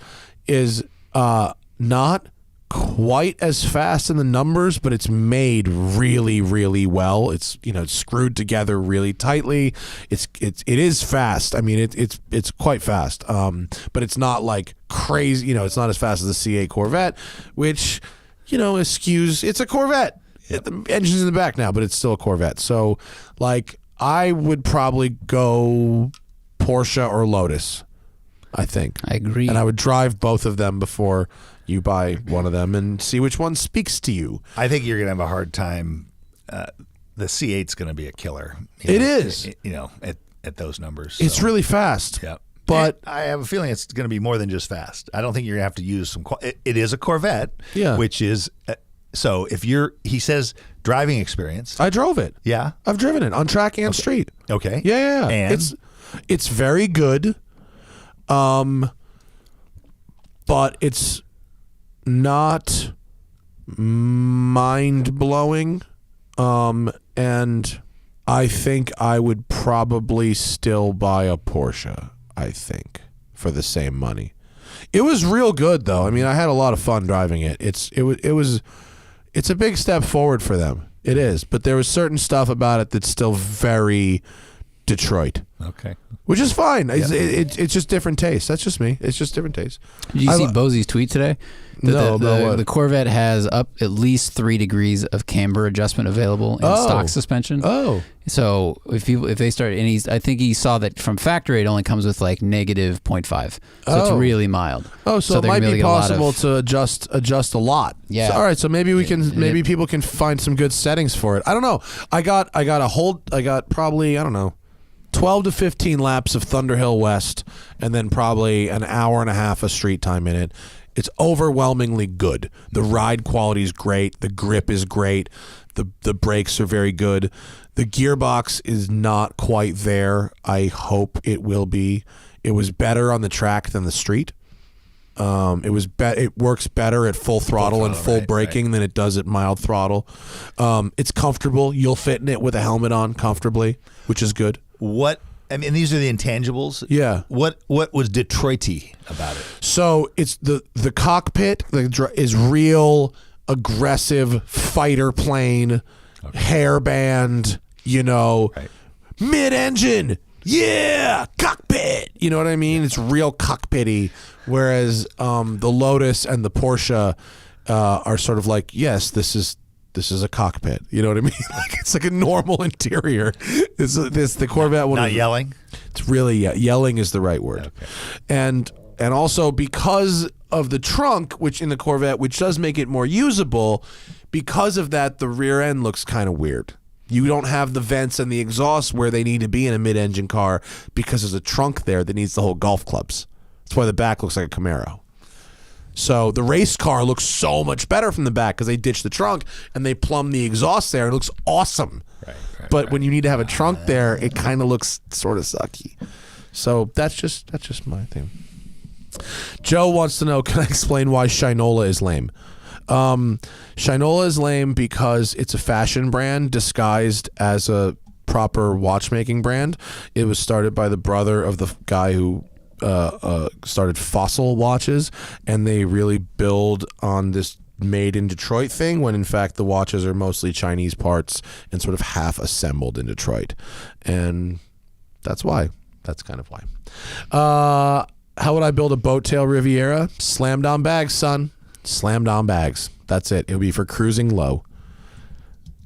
is not quite as fast in the numbers, but it's made really, really well. It's it's screwed together really tightly. It is fast. I mean it's quite fast. But it's not like crazy. It's not as fast as the C8 Corvette, which skews. It's a Corvette. The engine's in the back now, but it's still a Corvette. So, I would probably go Porsche or Lotus, I think. I agree. And I would drive both of them before you buy one of them and see which one speaks to you. I think you're going to have a hard time. The C8's going to be a killer. It is. At those numbers. It's so. really fast. Yeah. But I have a feeling it's going to be more than just fast. I don't think you're going to have to use some. It is a Corvette, which is so. If he says driving experience. I drove it. Yeah, I've driven it on track and street. Okay. Yeah. And it's very good. But it's not mind blowing. And I think I would probably still buy a Porsche. I think for the same money. It was real good though. I mean, I had a lot of fun driving it. It's a big step forward for them. It is, but there was certain stuff about it that's still very Detroit. Okay. Which is fine. It's just different taste. That's just me. It's just different taste. Did you see Bosey's tweet today? The Corvette has up at least 3 degrees of camber adjustment available in stock suspension. Oh. So if they start, and I think he saw that from factory it only comes with like negative 0.5. So it's really mild. Oh, so it might be possible to adjust a lot. Yeah. So, all right. So maybe maybe people can find some good settings for it. I don't know. I got probably, I don't know, 12 to 15 laps of Thunderhill West, and then probably an hour and a half of street time in it. It's overwhelmingly good. The ride quality is great. The grip is great. The brakes are very good. The gearbox is not quite there. I hope it will be. It was better on the track than the street. It works better at full throttle and full braking than it does at mild throttle. It's comfortable. You'll fit in it with a helmet on comfortably, which is good. These are the intangibles. Yeah. What was Detroit-y about it? So it's the cockpit is real aggressive fighter plane, hairband, mid-engine. Yeah, cockpit. You know what I mean? It's real cockpity. Whereas the Lotus and the Porsche are sort of like, yes, this is a cockpit. You know what I mean? It's like a normal interior. The Corvette one. Not yelling? It's really, yelling is the right word. Okay. And also because of the trunk, which in the Corvette, which does make it more usable, because of that, the rear end looks kind of weird. You don't have the vents and the exhaust where they need to be in a mid-engine car because there's a trunk there that needs to hold golf clubs. That's why the back looks like a Camaro. So the race car looks so much better from the back because they ditched the trunk and they plumb the exhaust there. It looks awesome. But when you need to have a trunk there, it kind of looks sort of sucky. So that's just my thing. Joe wants to know, can I explain why Shinola is lame? Shinola is lame because it's a fashion brand disguised as a proper watchmaking brand. It was started by the brother of the guy who started Fossil watches, and they really build on this made in Detroit thing when in fact the watches are mostly Chinese parts and sort of half assembled in Detroit. And that's why. That's kind of why. How would I build a boat tail Riviera? Slammed on bags, son. Slammed on bags. That's it. It'll be for cruising low.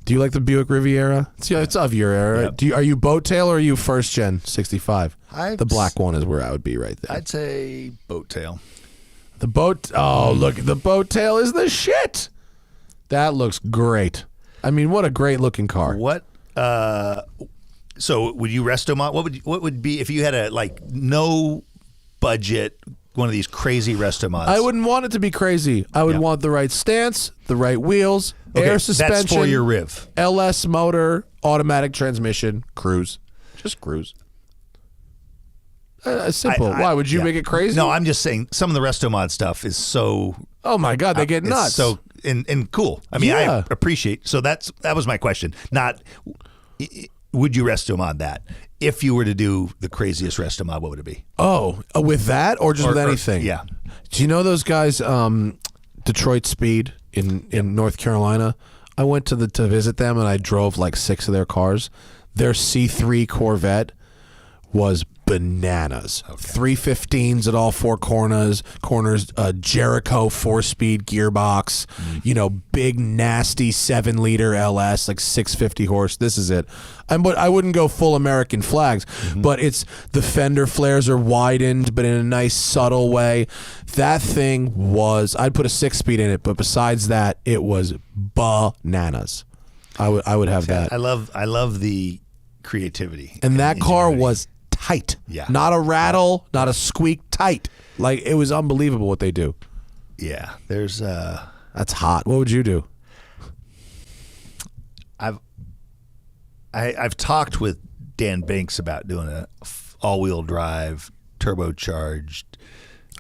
Do you like the Buick Riviera? It's of your era. Yep. Are you boat tail or are you first gen 65? The black one is where I would be right there. I'd say boat tail. The boat. Oh, look, the boat tail is the shit. That looks great. I mean, what a great looking car. What? So would you resto mod? What would be if you had a no budget one of these crazy resto mods? I wouldn't want it to be crazy. I would want the right stance, the right wheels, air suspension. That's for your Riv. LS motor, automatic transmission, cruise. Just cruise. Simple. Why would you make it crazy? No, I'm just saying some of the resto mod stuff is so. Oh my God, they get nuts. So and cool. I mean, I appreciate. So that was my question. Not would you resto mod that? If you were to do the craziest resto mod, what would it be? Oh, with that or just with anything? Yeah. Do you know those guys, Detroit Speed in North Carolina? I went to visit them and I drove like 6 of their cars. Their C3 Corvette was bananas. 315s at all 4 corners, Jericho 4-speed gearbox, big nasty 7-liter LS, like 650 horse. This is it. I wouldn't go full American flags, but it's the fender flares are widened, but in a nice subtle way. That thing was, I'd put a 6-speed in it, but besides that, it was bananas. I would have that. I love the creativity. And that car was tight. Yeah. Not a rattle, not a squeak, tight. Like, it was unbelievable what they do. Yeah. There's That's hot. What would you do? I've talked with Dan Banks about doing a all-wheel drive turbocharged.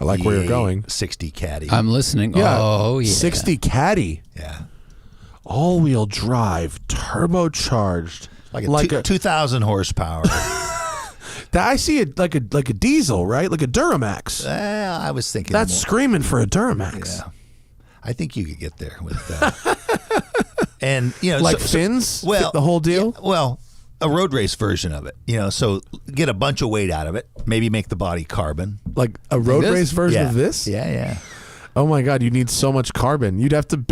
I like where you're going. 60 Caddy. I'm listening. Yeah. Oh yeah. 60 Caddy. Yeah. All-wheel drive turbocharged. Like a 2,000 horsepower. I see it like a diesel, right? Like a Duramax. I was thinking that's more. Screaming for a Duramax. Yeah, I think you could get there with that. And fins. Well, the whole deal. Yeah, a road race version of it. So get a bunch of weight out of it. Maybe make the body carbon. Like a road race version of this. Yeah. Oh my God, you need so much carbon. You'd have to.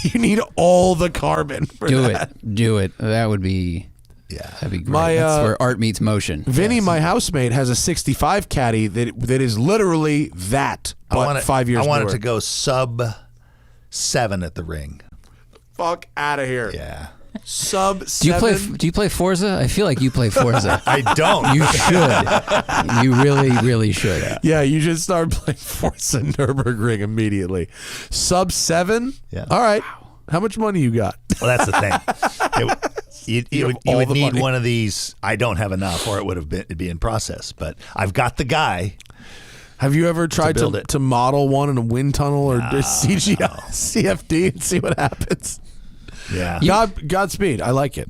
You need all the carbon. Do it. That would be. Yeah, that'd be great. That's where art meets motion. Vinny, my housemate, has a 65 Caddy that is literally that, but 5 years I want newer. it to go sub 7 at the ring. Fuck out of here. Yeah. Sub 7. Do you play Forza? I feel like you play Forza. I don't. You should. You really, really should. Yeah, you should start playing Forza Nürburgring immediately. Sub 7? Yeah. All right. How much money you got? Well, that's the thing. You would need money. One of these. I don't have enough, or it would have been it'd be in process. But I've got the guy. Have you ever tried to model one in a wind tunnel or CGI CFD and see what happens? Yeah. Godspeed. I like it.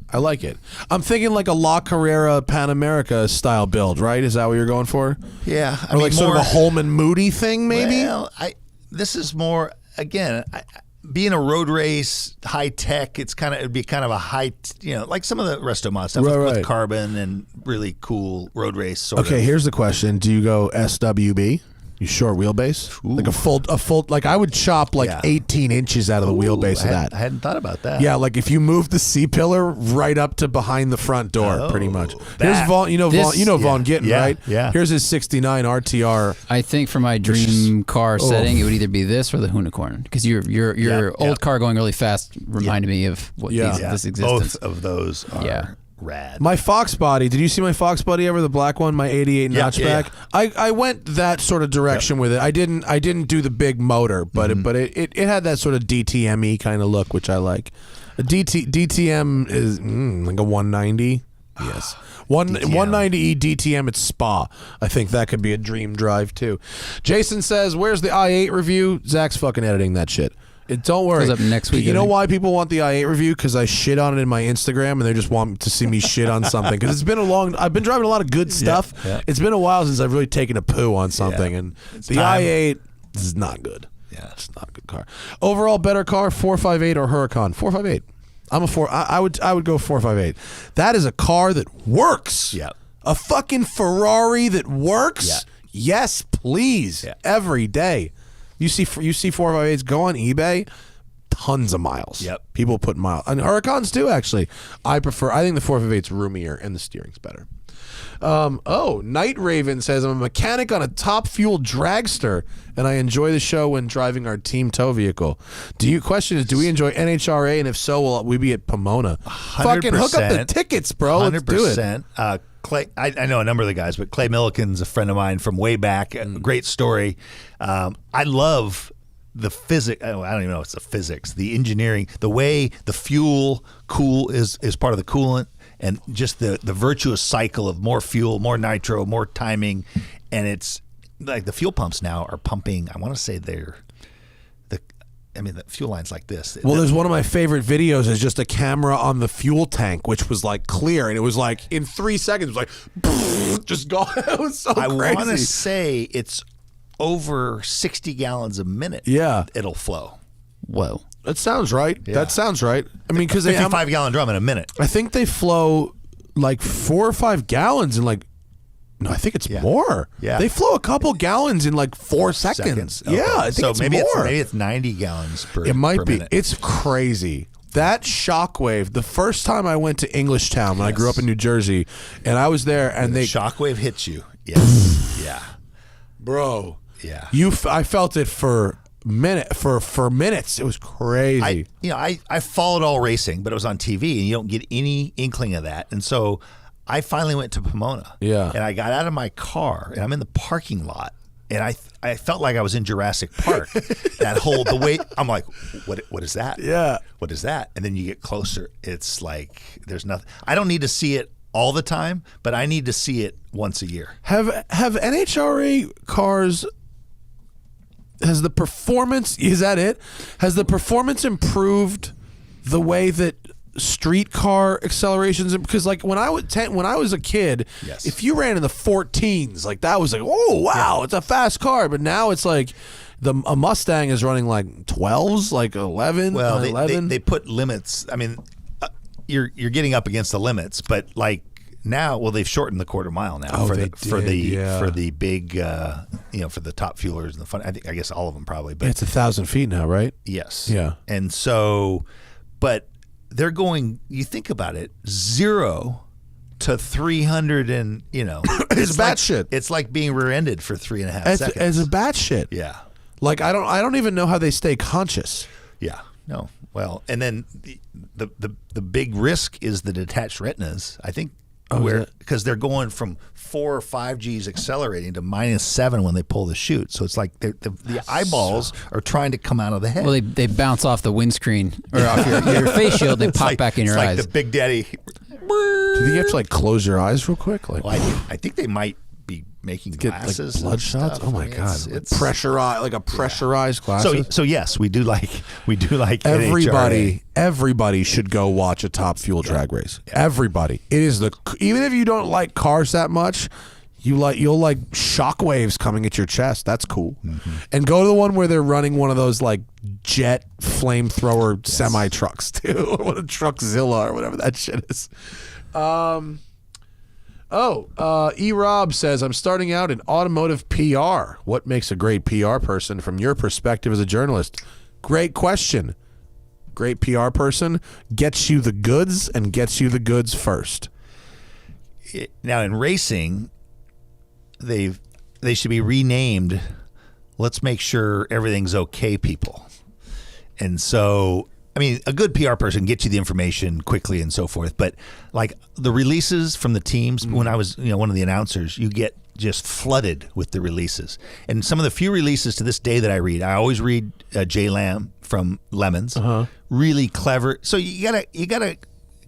I'm thinking like a La Carrera Pan America style build, right? Is that what you're going for? Yeah. Or like sort of a Holman Moody thing, maybe? Well, this is more, again, being a road race, high tech, it'd be kind of a high, like some of the resto mod stuff with carbon and really cool road race sort of. Okay, here's the question. Do you go SWB? You short wheelbase? Ooh. Like a full, like I would chop 18 inches out of the wheelbase of that. I hadn't thought about that. Yeah, like if you move the C-pillar right up to behind the front door, pretty much. Here's Vaughn, Vaughn Gittin, right? Yeah. Here's his 69 RTR. I think for my dream car setting, it would either be this or the Unicorn, because your old car going really fast reminded me of what this existence. Both of those are rad. My Fox body. Did you see my Fox body ever? The black one, my '88 notchback. I went that sort of direction with it. I didn't do the big motor, but it had that sort of DTM-y kind of look, which I like. A DTM is like a 190. Yes. 190E DTM at Spa. I think that could be a dream drive too. Jason says, "Where's the i8 review?" Zach's fucking editing that shit. Don't worry. Goes up next week. You know why people want the i8 review? Because I shit on it in my Instagram, and they just want to see me shit on something. Because I've been driving a lot of good stuff. Yeah. It's been a while since I've really taken a poo on something, and the i8 is not good. Yeah, it's not a good car. Overall, better car: 458 or Huracan? 458. I'm a 4. I would go 458. That is a car that works. Yeah. A fucking Ferrari that works. Yeah. Yes, please. Yeah. Every day. You see 458s go on eBay, tons of miles. Yep. People put miles. And Huracans too, actually. I think the 458's roomier and the steering's better. Night Raven says, "I'm a mechanic on a Top Fuel dragster, and I enjoy the show when driving our team tow vehicle. Do we enjoy NHRA, and if so, will we be at Pomona? 100%. Fucking hook up the tickets, bro. 100%. Let's do it." Clay, I know a number of the guys, but Clay Milliken's a friend of mine from way back. A great story. I love the physics. I don't even know if it's the physics, the engineering, the way the fuel is part of the coolant, and just the virtuous cycle of more fuel, more nitro, more timing. And it's like the fuel pumps now are pumping, I want to say the fuel line's like this. Well, there's one of my favorite videos is just a camera on the fuel tank, which was like clear, and it was like in 3 seconds, it was like just gone. It was so crazy. I want to say it's over 60 gallons a minute. Yeah, it'll flow. Whoa, that sounds right. Yeah. That sounds right. I mean, because 55-gallon drum in a minute. I think they flow like 4 or 5 gallons in like. No, I think it's more. Yeah. They flow a couple gallons in like 4 seconds. Okay. Yeah, I think so it's maybe more. maybe it's 90 gallons per. It might per be. minute. It's crazy. That shockwave. The first time I went to Englishtown when I grew up in New Jersey, and I was there, and the shockwave hits you. Yes. Yeah. Bro. Yeah. I felt it for minutes. It was crazy. I followed all racing, but it was on TV, and you don't get any inkling of that, and so. I finally went to Pomona. Yeah. And I got out of my car, and I'm in the parking lot, and I felt like I was in Jurassic Park. The way I'm like, what is that? Yeah. What is that? And then you get closer. It's like there's nothing. I don't need to see it all the time, but I need to see it once a year. Have NHRA cars? Has the performance? Is that it? Has the performance improved the way that street car accelerations? Because like when I was a kid, yes. If you ran in the 14s, like that was like, oh wow, it's a fast car. But now it's like a Mustang is running like 12s, like 11. Well, 11. they put limits. I mean, you're getting up against the limits, but like now, well, they've shortened the quarter mile now for the big for the top fuelers and the fun. I guess all of them probably, but it's 1,000 feet now, right? Yes. Yeah. And so, but they're going. You think about it, 0 to 300, and it's batshit. It's like being rear-ended for 3.5 seconds. It's a batshit. Yeah. Like I don't even know how they stay conscious. Yeah. No. Well, and then the big risk is the detached retinas. I think because they're going from 4 or 5 Gs accelerating to -7 when they pull the chute. So it's like the eyeballs are trying to come out of the head. Well, they bounce off the windscreen or off your face shield. They pop back in your eyes. Like the Big Daddy. Do you have to like close your eyes real quick? Like, I think they might be making glasses, like blood shots. Stuff. Oh my god! It's pressurized, like a pressurized glasses. So yes, we do like everybody. NHRA. Everybody should go watch a Top Fuel drag race. Yeah. Everybody. It is even if you don't like cars that much, you'll like shockwaves coming at your chest. That's cool. Mm-hmm. And go to the one where they're running one of those like jet flamethrower semi trucks too, or what a Truckzilla or whatever that shit is. E-Rob says, I'm starting out in automotive PR. What makes a great PR person from your perspective as a journalist? Great question. Great PR person gets you the goods and gets you the goods first. Now in racing, they should be renamed. Let's make sure everything's okay, people. And so I mean, a good PR person gets you the information quickly and so forth. But like the releases from the teams, when I was one of the announcers, you get just flooded with the releases. And some of the few releases to this day that I always read Jay Lamb from Lemons. Really clever. So you gotta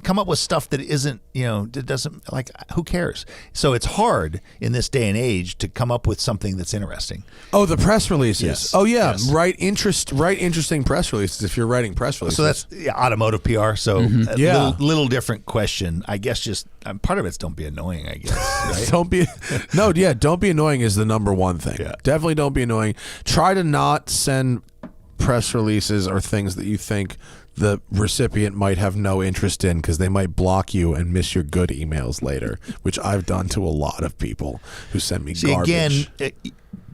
come up with stuff that isn't, that doesn't, like, who cares? So it's hard in this day and age to come up with something that's interesting. Oh, the press releases. Yes. Oh, yeah. Yes. Write interesting press releases if you're writing press releases. So that's automotive PR. So a little different question. I guess just part of it's don't be annoying, I guess. Right? Don't be annoying is the number one thing. Yeah. Definitely don't be annoying. Try to not send press releases or things that you think the recipient might have no interest in, because they might block you and miss your good emails later, which I've done to a lot of people who send me garbage. Again,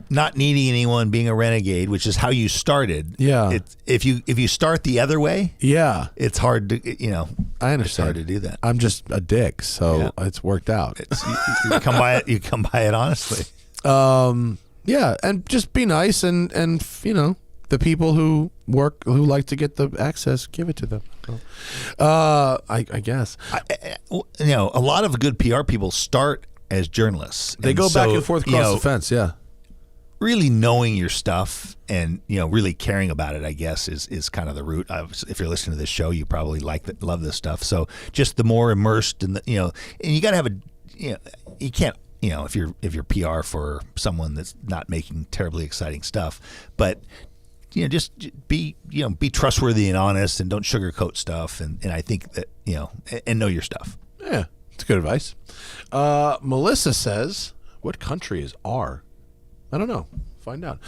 not needing anyone, being a renegade, which is how you started. Yeah. If you start the other way, it's hard to, I understand. It's hard to do that. I'm just a dick, so it's worked out. You come by it. You come by it honestly. Yeah, and just be nice, and the people who like to get the access, give it to them. I guess. A lot of good PR people start as journalists. They go back and forth across the fence. Yeah. Really knowing your stuff and really caring about it, I guess, is kind of the root. If you're listening to this show, you probably love this stuff. So just the more immersed in the and you got to have you can't if you're PR for someone that's not making terribly exciting stuff, but just be trustworthy and honest, and don't sugarcoat stuff. And I think that and know your stuff. Yeah, it's good advice. Melissa says, "What country is R?" I don't know. Find out.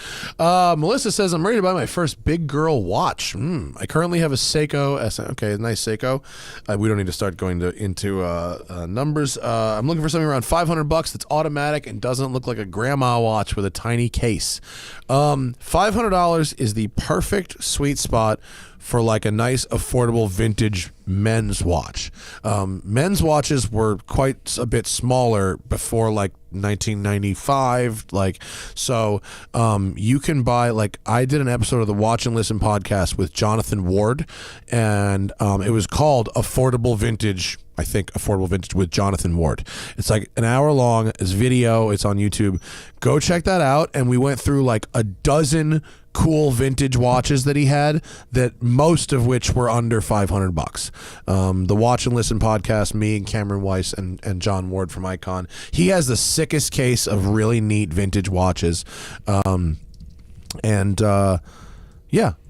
Melissa says, I'm ready to buy my first big girl watch. I currently have a Seiko. Okay, nice Seiko. We don't need to start going into numbers. I'm looking for something around $500 that's automatic and doesn't look like a grandma watch with a tiny case. $500 is the perfect sweet spot for like a nice, affordable vintage men's watch. Men's watches were quite a bit smaller before like 1995. So you can buy, like, I did an episode of the Watch and Listen podcast with Jonathan Ward, and it was called Affordable Vintage. I think Affordable Vintage with Jonathan Ward. It's like an hour long. It's video. It's on YouTube. Go check that out. And we went through like a dozen cool vintage watches that he had, that most of which were under $500. The Watch and Listen podcast, me and Cameron Weiss and John Ward from Icon. He has the sickest case of really neat vintage watches. I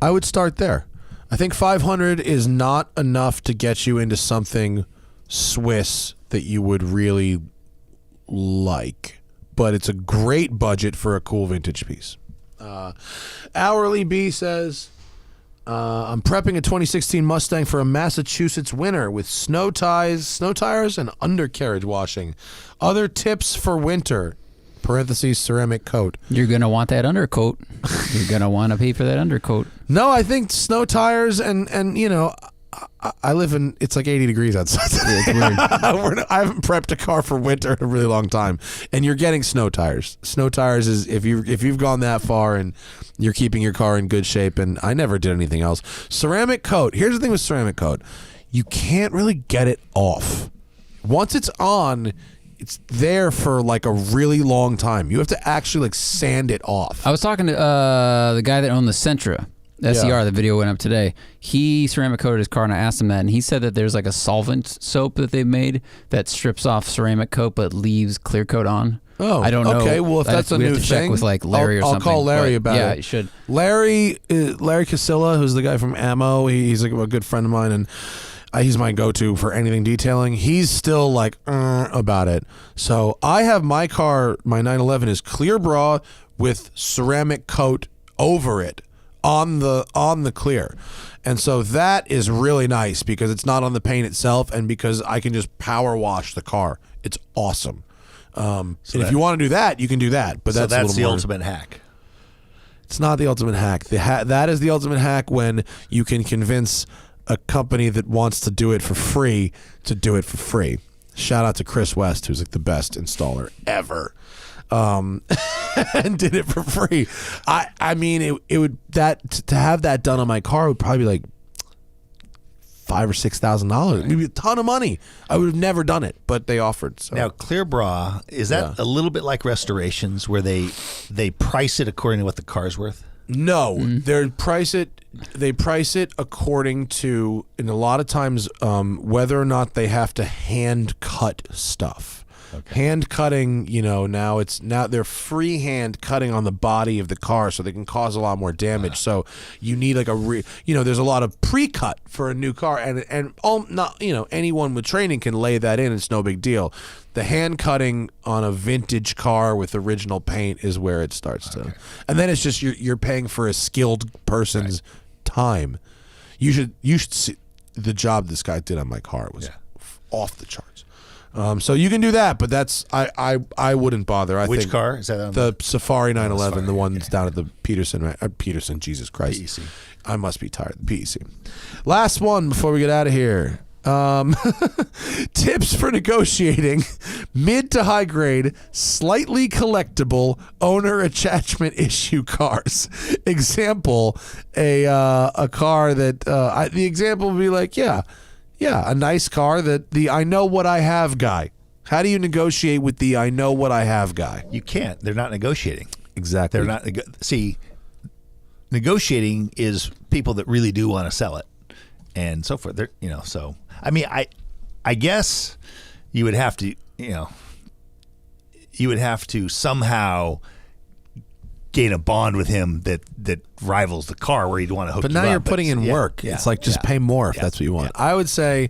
would start there. I think $500 is not enough to get you into something Swiss that you would really like, but it's a great budget for a cool vintage piece. Hourly B says, I'm prepping a 2016 Mustang for a Massachusetts winter with snow tires, and undercarriage washing. Other tips for winter, parentheses, ceramic coat. You're going to want that undercoat. You're going to want to pay for that undercoat. No, I think snow tires and I live in, it's like 80 degrees outside. Yeah, it's weird. I haven't prepped a car for winter in a really long time, and you're getting snow tires. Snow tires is if you've gone that far and you're keeping your car in good shape. And I never did anything else. Ceramic coat. Here's the thing with ceramic coat: you can't really get it off. Once it's on, it's there for like a really long time. You have to actually like sand it off. I was talking to the guy that owned the Sentra. SCR, the video went up today. He ceramic coated his car, and I asked him that, and he said that there's like a solvent soap that they've made that strips off ceramic coat but leaves clear coat on. Oh, I don't know. Okay, well, if that's a new thing, check with like Larry or something. I'll call Larry about it. Yeah, you should. Larry Casilla, who's the guy from Ammo. He's like a good friend of mine, and he's my go-to for anything detailing. He's still like about it. So I have my car. My 911 is clear bra with ceramic coat over it. On the clear, and so that is really nice because it's not on the paint itself, and because I can just power wash the car. It's awesome. And if you want to do that, you can do that. But that's the ultimate hack. It's not the ultimate hack. That is the ultimate hack when you can convince a company that wants to do it for free to do it for free. Shout out to Chris West, who's like the best installer ever. And did it for free. I mean, it would, that to have that done on my car would probably be like $5,000 or $6,000, maybe a ton of money. I would have never done it, but they offered. So. Now, Clear Bra, is that a little bit like restorations where they price it according to what the car's worth? No, they price it according to, and a lot of times, whether or not they have to hand cut stuff. Okay. Hand cutting, now they're freehand cutting on the body of the car, so they can cause a lot more damage. So you need like there's a lot of pre-cut for a new car, and anyone with training can lay that in. It's no big deal. The hand cutting on a vintage car with original paint is where it starts to, and then it's just you're paying for a skilled person's time. You should see the job this guy did on my car. It was off the charts. So you can do that, but that's I wouldn't bother. Which car is that? On the Safari 911, the one's down at the Peterson. Jesus Christ, PEC. I must be tired. The PEC. Last one before we get out of here. Tips for negotiating mid to high grade, slightly collectible owner attachment issue cars. Example: a car that the example would be like, a nice car that the I know what I have guy. How do you negotiate with the I know what I have guy? You can't. They're not negotiating. Exactly. They're not. See, negotiating is people that really do want to sell it, and so forth. They're, so I mean, I guess you would have to, somehow gain a bond with him that rivals the car where you'd want to hook. But now you're putting in work. It's like just pay more if that's what you want. I would say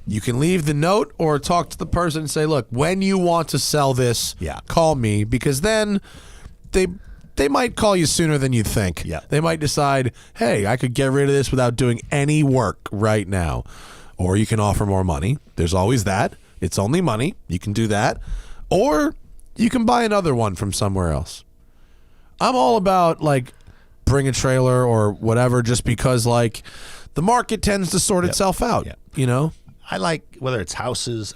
you can leave the note or talk to the person and say, look, when you want to sell this, call me, because then they might call you sooner than you think. Yeah. They might decide, hey, I could get rid of this without doing any work right now. Or you can offer more money. There's always that. It's only money. You can do that. Or you can buy another one from somewhere else. I'm all about like bring a trailer or whatever, just because like the market tends to sort itself out. I like whether it's houses.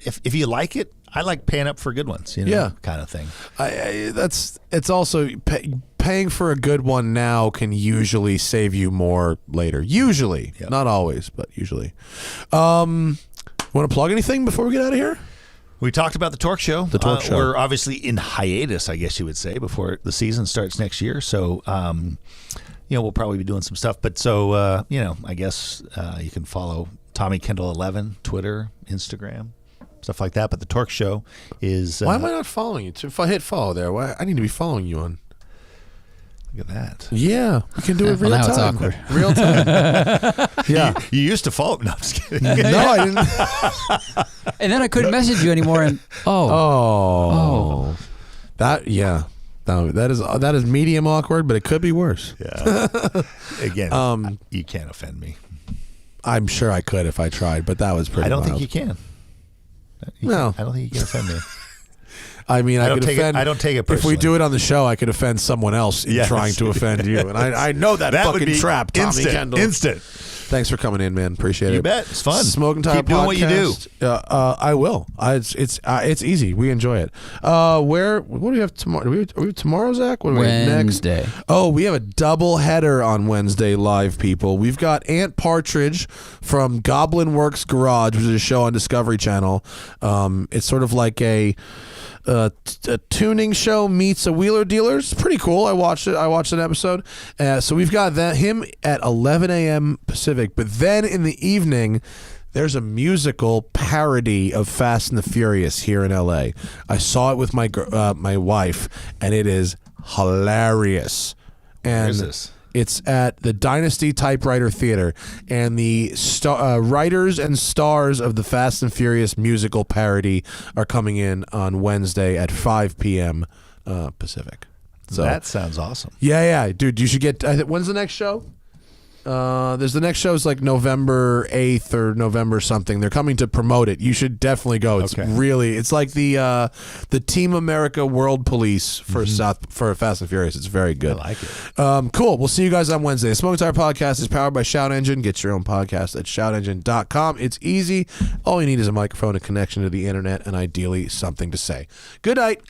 If you like it, I like paying up for good ones. Kind of thing. It's also paying for a good one now can usually save you more later. Usually, not always, but usually. Want to plug anything before we get out of here? We talked about the Torque Show. The Torque Show. We're obviously in hiatus, I guess you would say, before the season starts next year. So, we'll probably be doing some stuff. But so, I guess you can follow Tommy Kendall 11, Twitter, Instagram, stuff like that. But the Torque Show is. Why am I not following you? If I hit follow there, I need to be following you on. Look at that. Yeah, you can do it real now time. It's awkward. Real time. Yeah, you used to follow me. No, I'm just kidding. No, I didn't. And then I couldn't message you anymore. And that is medium awkward, but it could be worse. Yeah. Again, you can't offend me. I'm sure I could if I tried, but that was pretty. I don't wild. think you can. No, I don't think you can offend me. I mean, I could offend. I don't take it personally. If we do it on the show, I could offend someone else in trying to offend you, and I know that fucking would be trap, Tommy Kendall. Instant. Thanks for coming in, man. Appreciate it. You bet. It's fun. Smoking Tire Keep doing Podcast. what you do. I will. It's easy. We enjoy it. What do we have tomorrow? Are we have tomorrow, Zach? What do we have next? Wednesday. Oh, we have a double header on Wednesday live, people. We've got Aunt Partridge from Goblin Works Garage, which is a show on Discovery Channel. It's sort of like a tuning show meets a wheeler dealer. It's pretty cool. I watched it. I watched an episode. So we've got him at 11 a.m. Pacific. But then in the evening, there's a musical parody of Fast and the Furious here in LA. I saw it with my wife, and it is hilarious. And Where is this? It's at the Dynasty Typewriter Theater, and the writers and stars of the Fast and Furious musical parody are coming in on Wednesday at 5 p.m. Pacific. So that sounds awesome. Yeah, dude, you should get. When's the next show? There's the next show is like November 8th or November something. They're coming to promote it. You should definitely go. It's it's like the Team America World Police for for Fast and Furious. It's very good. I like it. Cool. We'll see you guys on Wednesday. The Smoking Tire Podcast is powered by Shout Engine. Get your own podcast at shoutengine.com. It's easy. All you need is a microphone, a connection to the internet, and ideally something to say. Good night.